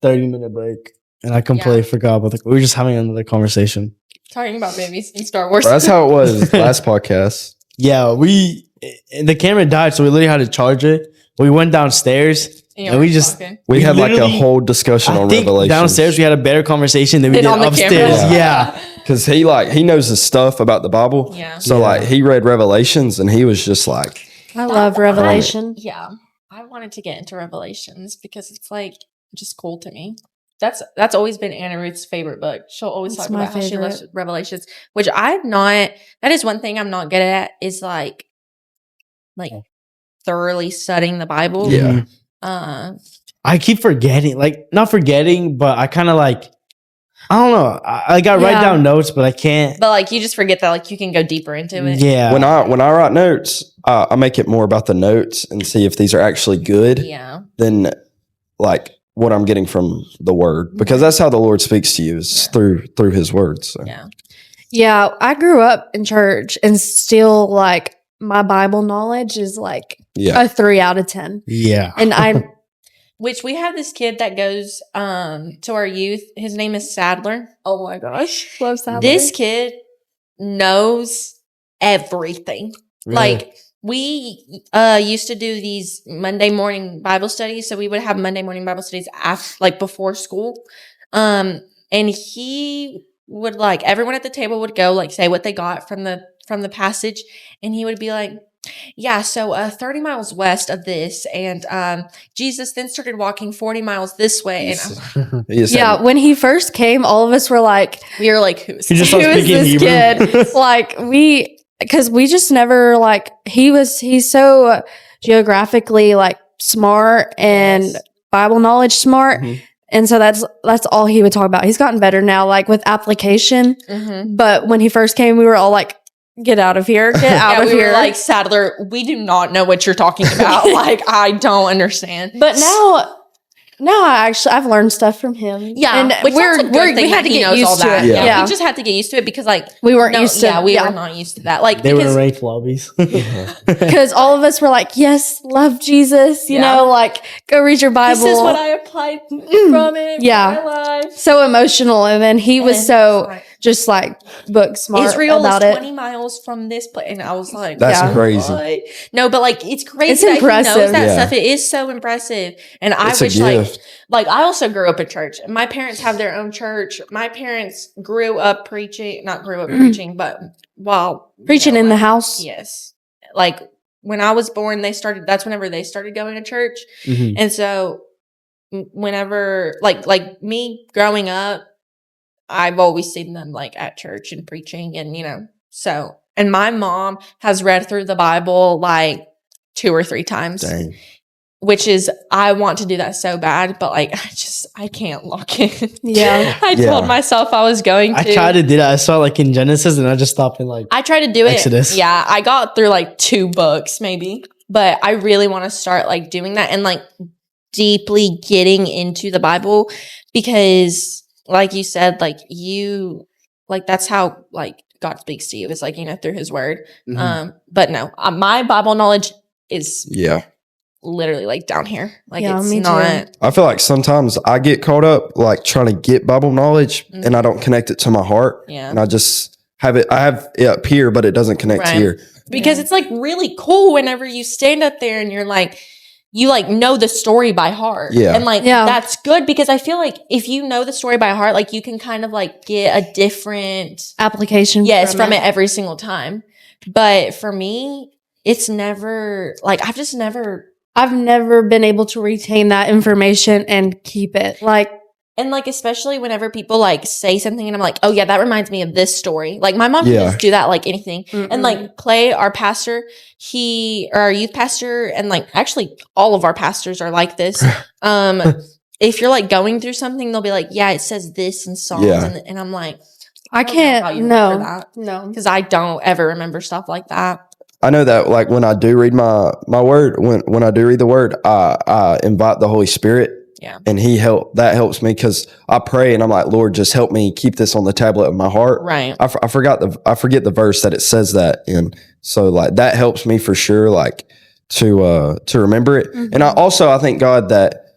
30-minute break and I completely forgot about we were just having another conversation. Talking about babies in Star Wars. That's how it was last podcast. Yeah, the camera died, so we literally had to charge it. We went downstairs and we had like a whole discussion on Revelations. Downstairs we had a better conversation than we did upstairs. Yeah. Because he knows his stuff about the Bible. Yeah. So like he read Revelations and he was just like, I love Revelation. I wanted to get into Revelations because it's like just cool to me. That's always been Anna Ruth's favorite book. She'll always talk about how she loves Revelations, which I'm not. That is one thing I'm not good at is like thoroughly studying the Bible. Yeah. I keep forgetting, like not forgetting, but I kind of like I don't know. I write down notes, but I can't. But like you just forget that like you can go deeper into it. Yeah. When I write notes, I make it more about the notes and see if these are actually good. Yeah. Than like what I'm getting from the word, because that's how the Lord speaks to you is through His words. So. Yeah. Yeah. I grew up in church and still like my Bible knowledge is like a 3 out of 10. Yeah. And which we have this kid that goes to our youth. His name is Sadler. Oh my gosh. Love Sadler. This kid knows everything. Really? Like we used to do these Monday morning Bible studies. So we would have Monday morning Bible studies before school. And he would like everyone at the table would go like say what they got from the passage, and he would be like, yeah, so 30 miles west of this, and Jesus then started walking 40 miles this way. And yeah, when he first came, all of us were like, we were like, who is this kid? Like because we just never like he's so geographically like smart and Bible knowledge smart. Mm-hmm. And so that's all he would talk about. He's gotten better now, like with application. Mm-hmm. But when he first came, we were all like, get out of here. Get out of here. Were like, Sadler, we do not know what you're talking about. Like, I don't understand. But now I've learned stuff from him. Yeah. And we had to get used to it. Yeah. We just had to get used to it because like we weren't used to it. Yeah, we were not used to that. Like they were ranked lobbies. Because all of us were like, yes, love Jesus, you know, like go read your Bible. This is what I applied from it. Yeah. My life. So emotional. And then he was so just like book smart Israel about is it. 20 miles from this place. And I was like, that's crazy. What? No, but like it's crazy. It's impressive. He knows that stuff. It is so impressive. And I wish like I also grew up in church. My parents have their own church. My parents not grew up preaching, but while preaching in the house. Yes. Like when I was born, that's whenever they started going to church. Mm-hmm. And so whenever like me growing up, I've always seen them like at church and preaching and, you know, so, and my mom has read through the Bible like 2 or 3 times. Dang. Which is, I want to do that so bad, but like, I can't lock in. Yeah. I told myself I was going to. I tried to do that. I saw like in Genesis and I just stopped in like. I tried to do Exodus. it. Yeah. I got through like 2 books maybe, but I really want to start like doing that and like deeply getting into the Bible because like you said, like that's how like God speaks to you. It's like, you know, through his word. Mm-hmm. But no, my Bible knowledge is. Yeah. Literally like down here. Like it's me not. Too. I feel like sometimes I get caught up like trying to get Bible knowledge and I don't connect it to my heart. Yeah. And I just have it. I have it up here, but it doesn't connect here. Because it's like really cool whenever you stand up there and you're like, you like know the story by heart. Yeah. And like that's good because I feel like if you know the story by heart, like you can kind of like get a different application. Yes, from it every single time. But for me, it's never like I've never been able to retain that information and keep it. Like, and like, especially whenever people like say something and I'm like, oh yeah, that reminds me of this story. Like my mom can just do that, like anything. Mm-mm. And like Clay, our pastor, our youth pastor, and like actually all of our pastors are like this. If you're like going through something, they'll be like, yeah, it says this in Psalms. Yeah. And I'm like, I can't, no, because I don't ever remember stuff like that. I know that like when I do read my word, when I do read the word, I invite the Holy Spirit. Yeah. And that helps me because I pray and I'm like, Lord, just help me keep this on the tablet of my heart. Right. I forget the verse that it says that in. So like that helps me for sure, like to remember it. Mm-hmm. And I thank God that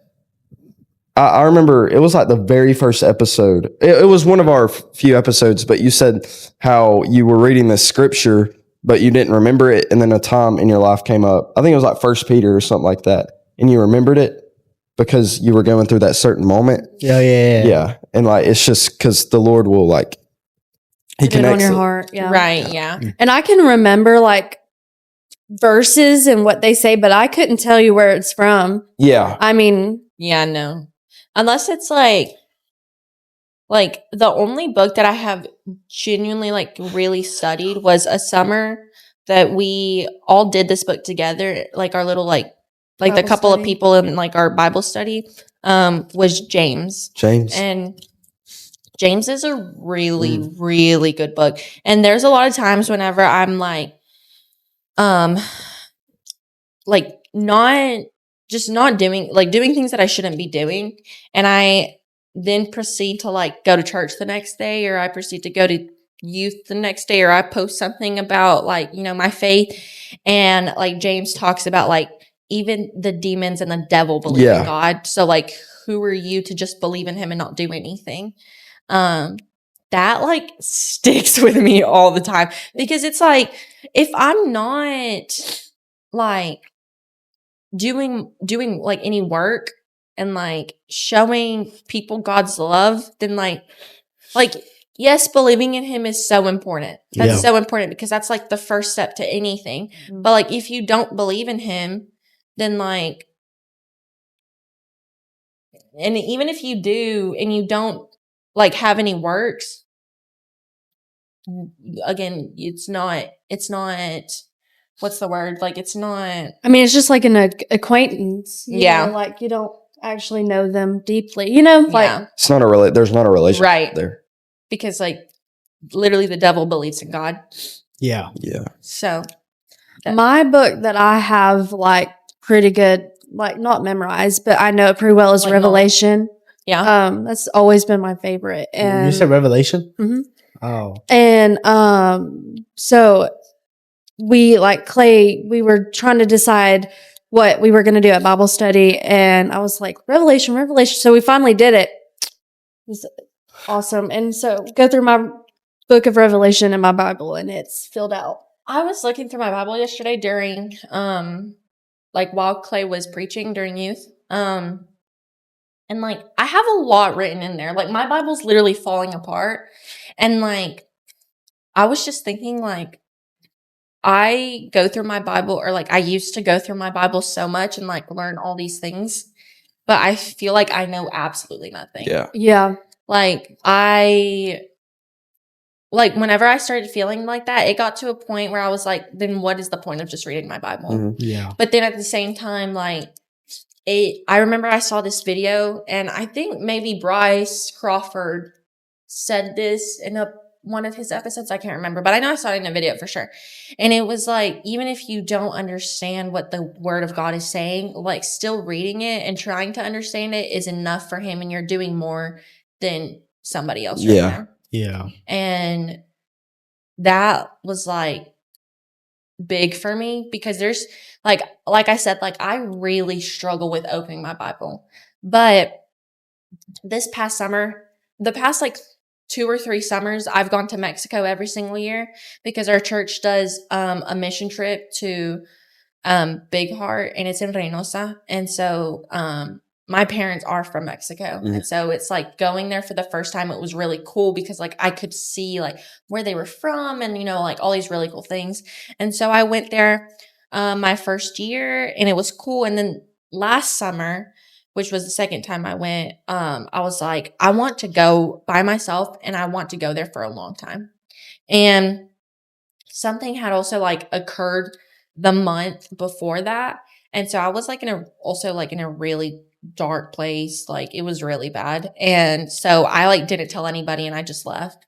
I remember it was like the very first episode. It was one of our few episodes, but you said how you were reading this scripture but you didn't remember it, and then a time in your life came up. I think it was like 1 Peter or something like that, and you remembered it because you were going through that certain moment. Yeah. And like it's just because the Lord will like He connects it on your heart. Yeah, right. Yeah, and I can remember like verses and what they say, but I couldn't tell you where it's from. Yeah, I mean, no, unless it's like the only book that I have genuinely like really studied was a summer that we all did this book together. Like our little like the couple of people in like our Bible study was James. And James is a really, really good book. And there's a lot of times whenever I'm like not doing things that I shouldn't be doing. And I then proceed to like go to church the next day, or I proceed to go to youth the next day, or I post something about like, my faith. And like James talks about like even the demons and the devil believe in God. So like, who are you to just believe in him and not do anything? That like sticks with me all the time, because it's like, if I'm not like doing like any work and like showing people God's love, then like yes, believing in him is so important. That's so important, because that's like the first step to anything. But like, if you don't believe in him, then like, and even if you do and you don't like have any works, again, it's not what's the word? Like, it's not. I mean, it's just like an acquaintance. You Yeah. know, like you don't actually know them deeply. You know, like It's not there's not a relationship Right. there. Because like literally the devil believes in God. Yeah. Yeah. So my book that I have like pretty good, like not memorized, but I know it pretty well is Like Revelation. yeah. That's always been my favorite. And You said Revelation? Mhm. Oh. And so we like Clay, we were trying to decide what we were going to do at Bible study, and I was like, Revelation. So we finally did it. It was awesome. And so go through my book of Revelation in my Bible, and it's filled out. I was looking through my Bible yesterday during like while Clay was preaching during youth. And like I have a lot written in there. Like my Bible's literally falling apart. And like I was just thinking, like, I go through my Bible, or like I used to go through my Bible so much and like learn all these things, but I feel like I know absolutely nothing. Yeah. Like whenever I started feeling like that, it got to a point where I was like, then what is the point of just reading my Bible? Mhm. Yeah. But then at the same time, like I remember I saw this video, and I think maybe Bryce Crawford said this in one of his episodes. I can't remember, but I know I saw it in a video for sure. And it was like, even if you don't understand what the word of God is saying, like still reading it and trying to understand it is enough for him, and you're doing more than somebody else right now. Yeah. And that was like big for me, because there's like I said, like I really struggle with opening my Bible. But this past summer, the past like 2 or 3 summers, I've gone to Mexico every single year, because our church does a mission trip to Big Heart, and it's in Reynosa. And so my parents are from Mexico. And so it's like going there for the first time, it was really cool, because like I could see like where they were from, and like all these really cool things. And so I went there my first year, and it was cool. And then last summer, which was the second time I went, I was like, I want to go by myself, and I want to go there for a long time. And something had also like occurred the month before that. And so I was like in a really dark place. Like it was really bad. And so I like didn't tell anybody, and I just left.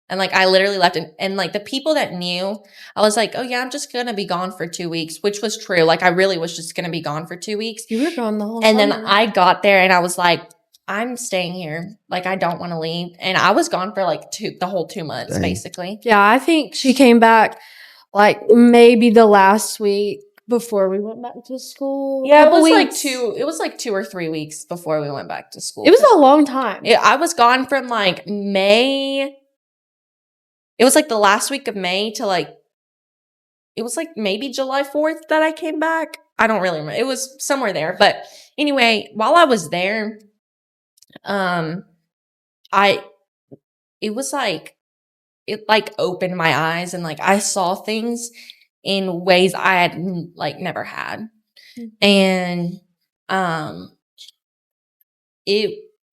And like I literally left, and like the people that knew, I was like, oh yeah, I'm just gonna be gone for 2 weeks, which was true. Like I really was just gonna be gone for 2 weeks. You were gone the whole And then summer. I got there, and I was like, I'm staying here. Like I don't want to leave. And I was gone for like the whole 2 months, Dang. basically. Yeah, I think she came back like maybe the last week before we went back to school. Yeah, it was weeks. like 2 or 3 weeks before we went back to school. It was a long time. I was gone from like May. It was like the last week of May to like, it was like maybe July 4th that I came back. I don't really remember. It was somewhere there. But anyway, while I was there, it was like, it like opened my eyes, and like I saw things in ways I had like never had. And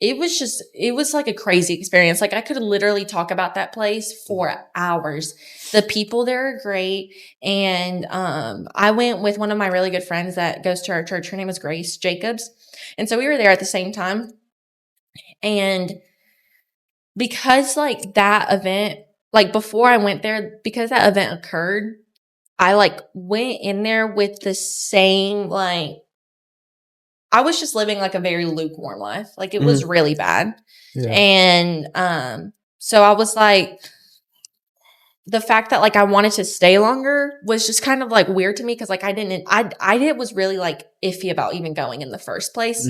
it was like a crazy experience. Like I could literally talk about that place for hours. The people there are great. And I went with one of my really good friends that goes to our church. Her name is Grace Jacobs. And so we were there at the same time. And because like that event, like before I went there, because that event occurred, I like went in there with the same, like, I was just living like a very lukewarm life. Like it was really bad. Yeah. And so I was like, the fact that like I wanted to stay longer was just kind of like weird to me because like I was really like iffy about even going in the first place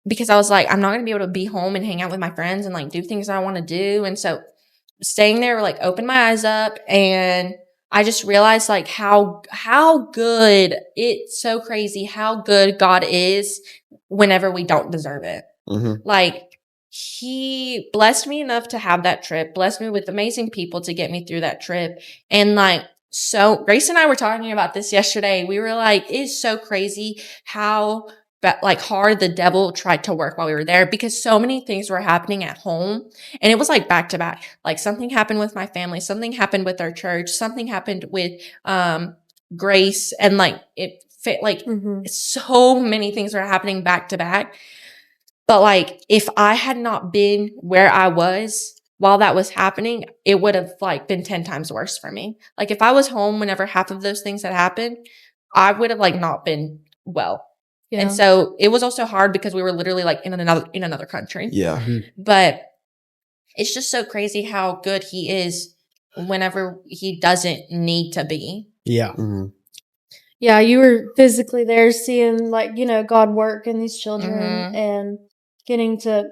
because I was like, I'm not gonna be able to be home and hang out with my friends and like do things that I want to do. And so staying there like opened my eyes up, and I just realized like how good, it's so crazy how good God is whenever we don't deserve it. Like he blessed me enough to have that trip, blessed me with amazing people to get me through that trip. And like, so Grace and I were talking about this yesterday. We were like, it's so crazy how like hard the devil tried to work while we were there, because so many things were happening at home, and it was like back to back. Like something happened with my family, something happened with our church, something happened with Grace, and like it fit like so many things were happening back to back. But like if I had not been where I was while that was happening, it would have like been 10 times worse for me. Like if I was home whenever half of those things had happened, I would have like not been well. Yeah. And so it was also hard because we were literally like in another country. Yeah. But it's just so crazy how good he is whenever he doesn't need to be. Yeah. Yeah, you were physically there seeing like, you know, God work in these children and getting to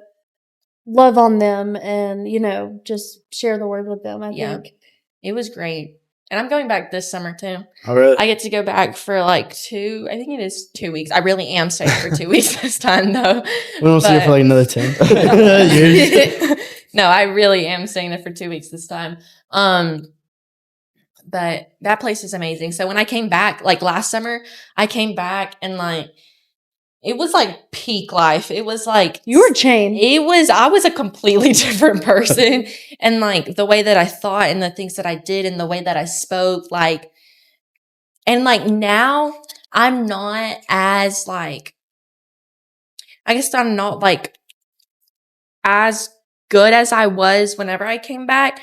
love on them and, you know, just share the word with them. I think it was great. And I'm going back this summer too. Oh, really? I get to go back for like I think it is 2 weeks. I really am staying for 2 weeks this time though. We won't see you for like another 10 years. No, I really am staying there for 2 weeks this time. But that place is amazing. So when I came back, like last summer, I came back and like, it was like peak life. It was like you were chained. I was a completely different person. And like the way that I thought and the things that I did and the way that I spoke, like, and like now I'm not as like, I guess I'm not like as good as I was whenever I came back.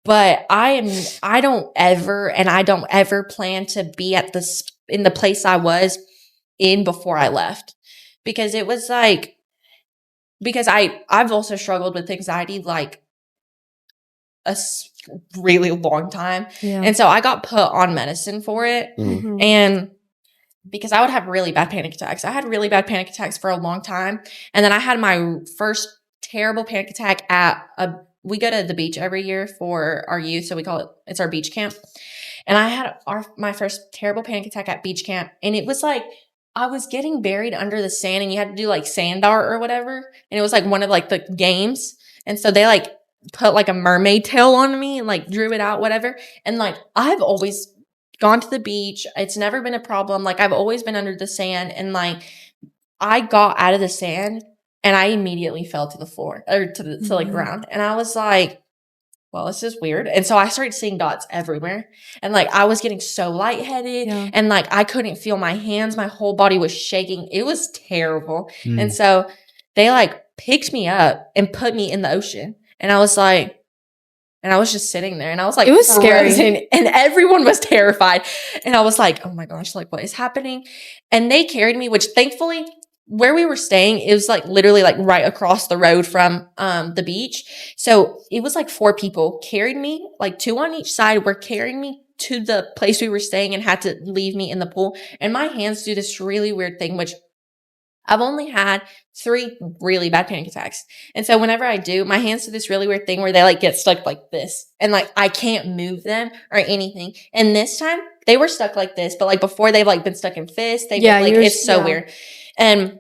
But I don't ever plan to be at in the place I was in before I left, because it was like, because I've also struggled with anxiety like a really long time. And so I got put on medicine for it. And because I would have really bad panic attacks. I had really bad panic attacks for a long time. And then I had my first terrible panic attack we go to the beach every year for our youth. So it's our beach camp. And I had my first terrible panic attack at beach camp. And it was like, I was getting buried under the sand and you had to do like sand art or whatever. And it was like one of like the games. And so they like put like a mermaid tail on me and like drew it out, whatever. And like, I've always gone to the beach. It's never been a problem. Like I've always been under the sand, and like I got out of the sand and I immediately fell to the floor or to the ground. And I was like, well, this is weird. And so I started seeing dots everywhere. And like I was getting so lightheaded and like I couldn't feel my hands. My whole body was shaking. It was terrible. And so they like picked me up and put me in the ocean. And I was like, and I was just sitting there and I was like, it was scary. And everyone was terrified. And I was like, oh my gosh, like what is happening? And they carried me, which thankfully where we were staying, it was like literally like right across the road from the beach. So it was like 4 people carried me, like 2 on each side were carrying me to the place we were staying and had to leave me in the pool. And my hands do this really weird thing, which I've only had 3 really bad panic attacks. And so whenever I do, my hands do this really weird thing where they like get stuck like this. And like I can't move them or anything. And this time they were stuck like this, but like before they've like been stuck in fists. It's so weird. And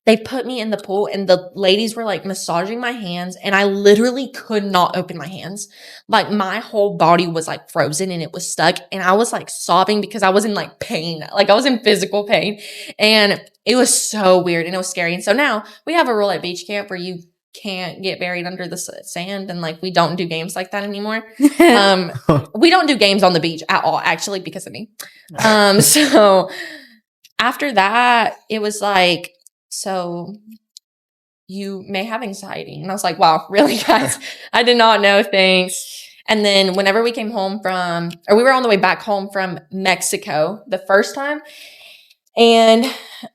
they put me in the pool and the ladies were like massaging my hands and I literally could not open my hands. Like my whole body was like frozen and it was stuck. And I was like sobbing because I was in like pain. Like I was in physical pain. And it was so weird and it was scary. And so now we have a rule at beach camp where you can't get buried under the sand, and like we don't do games like that anymore. We don't do games on the beach at all, actually, because of me. So after that, it was like, so you may have anxiety. And I was like, wow, really, guys? I did not know. Thanks. And then whenever we came home we were on the way back home from Mexico the first time. And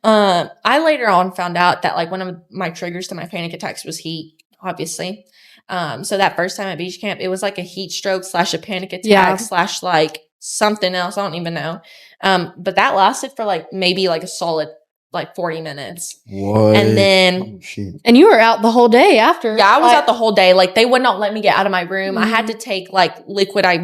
I later on found out that like one of my triggers to my panic attacks was heat, obviously. So that first time at beach camp, it was like a heat stroke / a panic attack / like something else. I don't even know. But that lasted for like maybe like a solid like 40 minutes. What? And then and you were out the whole day after. Yeah, I was out the whole day. Like they would not let me get out of my room. I had to take like liquid IV,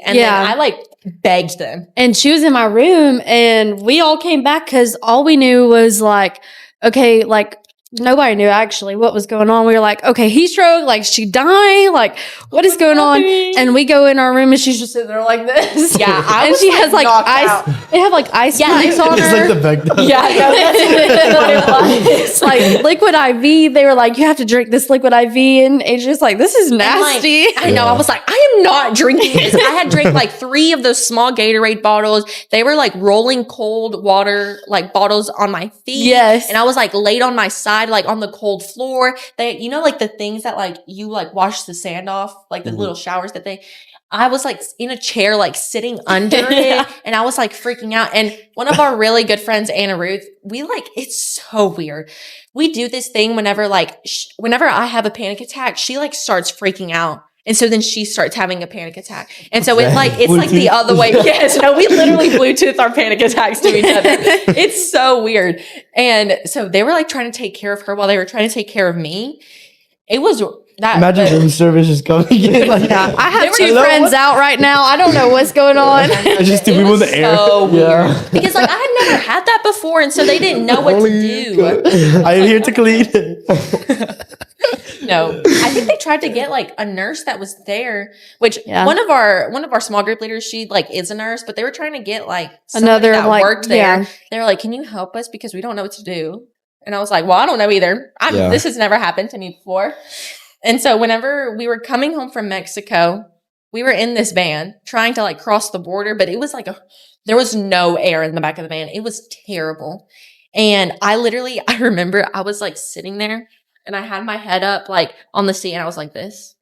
and then I like begged them. And she was in my room, and we all came back because all we knew was like, okay, like nobody knew actually what was going on. We were like, okay, heat stroke, like she dying, like what is going on? And we go in our room, and she's just sitting there like this. Yeah, and she has like ice. They have like ice packs on her. It's like the Vega. Yeah, that's what it was. It's like liquid IV. They were like, you have to drink this liquid IV, and it's just like, this is nasty. Like, I know. I was like, I am not drinking this. I had drank like 3 of those small Gatorade bottles. They were like rolling cold water like bottles on my feet. Yes, and I was like laid on my side, like on the cold floor. They, you know, like the things that like you like wash the sand off, like the little showers that I was like in a chair, like sitting under it, and I was like freaking out. And one of our really good friends, Anna Ruth, we like, it's so weird. We do this thing whenever like, whenever I have a panic attack, she like starts freaking out. And so then she starts having a panic attack. And so it's like the other way. Yes. No, we literally Bluetooth our panic attacks to each other. It's so weird. And so they were like trying to take care of her while they were trying to take care of me. It was that. Imagine room service is coming in. Like, I have 2 friends out right now. I don't know what's going on. I just 2 people in the air. So weird. Because like I had never had that before, and so they didn't know what to do. I am here to clean. No, I think they tried to get like a nurse that was there, which one of our small group leaders, she like is a nurse, but they were trying to get like another that like worked there. They were like, "Can you help us because we don't know what to do?" And I was like, "Well, I don't know either. This has never happened to me before." And so whenever we were coming home from Mexico, we were in this van trying to like cross the border, but it was like there was no air in the back of the van. It was terrible. And I remember I was like sitting there. And I had my head up like on the seat, and I was like this.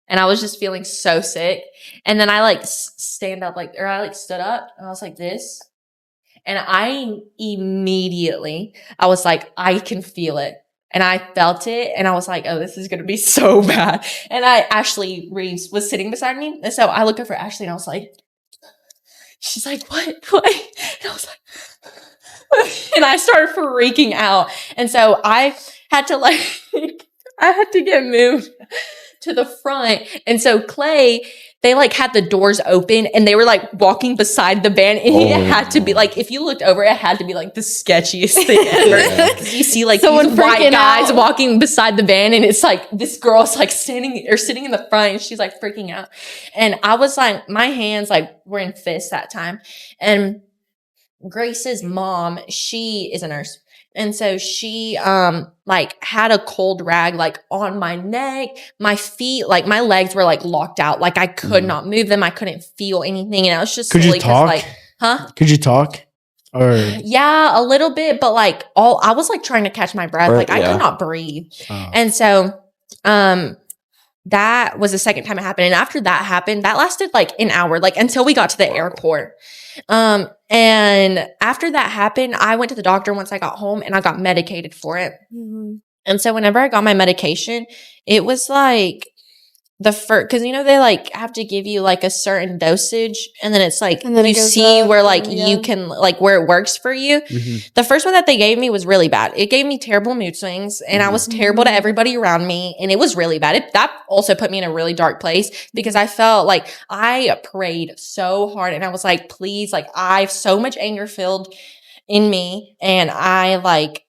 And I was just feeling so sick. And then I like stood up and I was like this. And I was like, I can feel it. And I felt it. And I was like, oh, this is going to be so bad. And Ashley Reeves was sitting beside me. And so I looked over at Ashley and I was like, she's like, what? And I was like, and I started freaking out. And so I had to get moved to the front. And so Clay, they like had the doors open and they were like walking beside the van. And it had to be like, if you looked over, it had to be like the sketchiest thing ever. Because you see like these white guys walking beside the van, and it's like this girl's like sitting in the front, and she's like freaking out. And I was like, my hands like were in fists that time. And Grace's mom, she is a nurse. And so she, like had a cold rag, like on my neck, my feet, like my legs were like locked out. Like I could not move them. I couldn't feel anything. And I was just Could you talk? Like, huh? Could you talk? Or yeah, a little bit, but like I was like trying to catch my breath. Like I could not breathe. Oh. And so, that was the second time it happened. And after that happened, that lasted like an hour, like until we got to the airport. And after that happened, I went to the doctor once I got home and I got medicated for it. Mm-hmm. And so whenever I got my medication, it was like the first, because you know they like have to give you like a certain dosage, and then it's like you see where like you can like where it works for you. The first one that they gave me was really bad. It gave me terrible mood swings, and I was terrible to everybody around me, and it was really bad. That also put me in a really dark place because I felt like I prayed so hard, and I was like, please, like I have so much anger filled in me, and I like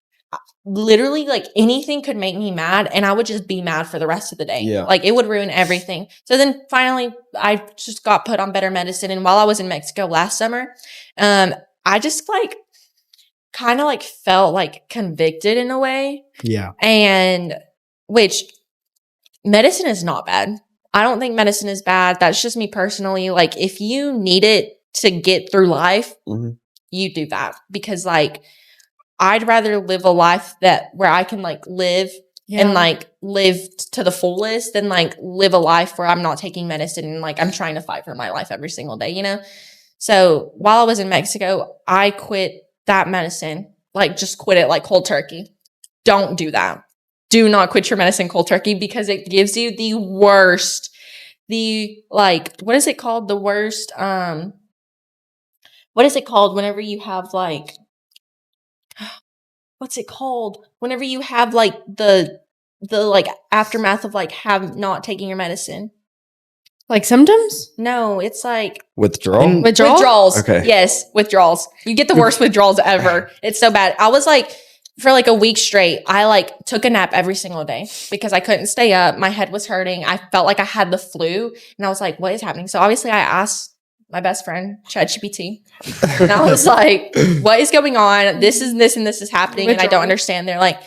literally like anything could make me mad, and I would just be mad for the rest of the day. Yeah. Like it would ruin everything. So then finally I just got put on better medicine. And while I was in Mexico last summer, I just like kind of like felt like convicted in a way. Yeah. And which medicine is not bad. I don't think medicine is bad. That's just me personally. Like if you need it to get through life, you do that, because like I'd rather live a life where I can like live and like live to the fullest than like live a life where I'm not taking medicine and like I'm trying to fight for my life every single day, you know? So while I was in Mexico, I quit that medicine, like just quit it like cold turkey. Don't do that. Do not quit your medicine cold turkey because it gives you the worst, what is it called? The worst, what is it called whenever you have like, what's it called? Whenever you have like the like aftermath of like not taking your medicine. Like symptoms? No, it's like Withdrawal? withdrawals. Okay. Yes, withdrawals. You get the worst withdrawals ever. It's so bad. I was like, for like a week straight, I like took a nap every single day because I couldn't stay up. My head was hurting. I felt like I had the flu, and I was like, what is happening? So obviously I asked my best friend, ChatGPT, and I was like, what is going on? This and this is happening, and I don't understand. They're like,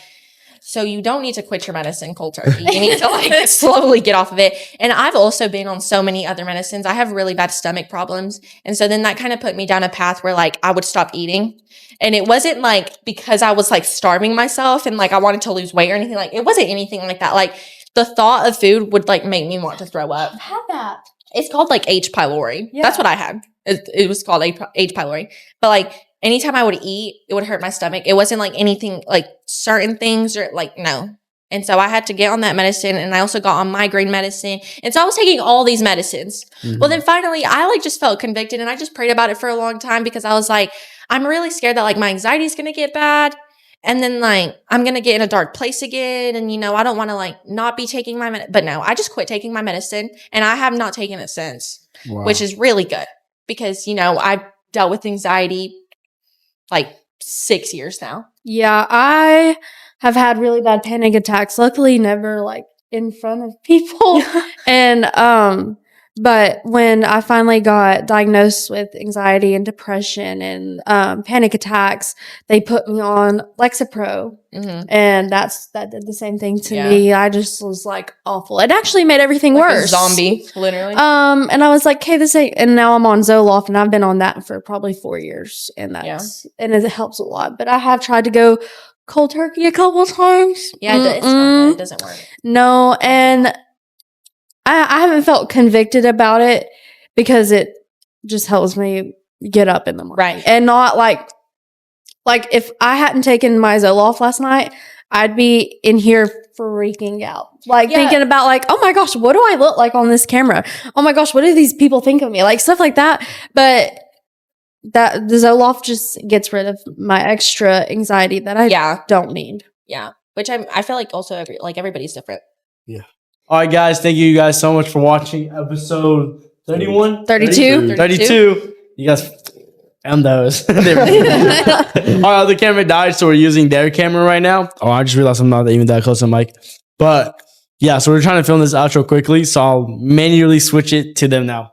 so you don't need to quit your medicine cold turkey. You need to like slowly get off of it. And I've also been on so many other medicines. I have really bad stomach problems. And so then that kind of put me down a path where like I would stop eating. And it wasn't like because I was like starving myself and like I wanted to lose weight or anything. Like it wasn't anything like that. Like the thought of food would like make me want to throw up. I've had that. It's called like H. pylori. Yeah. That's what I had. It was called H. pylori. But like anytime I would eat, it would hurt my stomach. It wasn't like anything like certain things or like no. And so I had to get on that medicine, and I also got on migraine medicine. And so I was taking all these medicines. Mhm. Well, then finally I like just felt convicted, and I just prayed about it for a long time because I was like, I'm really scared that like my anxiety is going to get bad. And then like I'm going to get in a dark place again. And, you know, I don't want to like not be taking my medicine. But no, I just quit taking my medicine, and I have not taken it since, Wow. which is really good because, you know, I've dealt with anxiety like 6 years now. Yeah, I have had really bad panic attacks. Luckily, never like in front of people. And but when I finally got diagnosed with anxiety and depression and panic attacks, they put me on Lexapro, Mm-hmm. and that did the same thing to Yeah. me. I just was like awful. It actually made everything Like worse. a zombie, literally. And I was like, okay, this ain't, and now I'm on Zoloft, and I've been on that for probably 4 years, and and it helps a lot. But I have tried to go cold turkey a couple times. Yeah, it's not good. It doesn't work. No, and I haven't felt convicted about it because it just helps me get up in the morning. Right. And not like if I hadn't taken my Zoloft last night, I'd be in here freaking out. Like thinking about like, oh my gosh, what do I look like on this camera? Oh my gosh, what do these people think of me? Like stuff like that. But the Zoloft just gets rid of my extra anxiety that I don't need. Yeah. Which I feel like also everybody's different. Yeah. All right, guys. Thank you guys so much for watching episode 31? 32. 32. You guys found those. Our other camera died, so we're using their camera right now. Oh, I just realized I'm not even that close to the mic. But yeah, so we're trying to film this outro quickly, so I'll manually switch it to them now.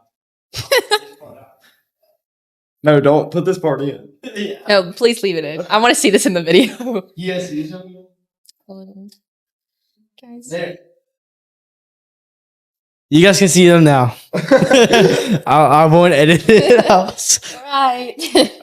No, don't put this part in. No, please leave it in. I want to see this in the video. Yes, Guys. there. You guys can see them now. I won't edit it out. Right.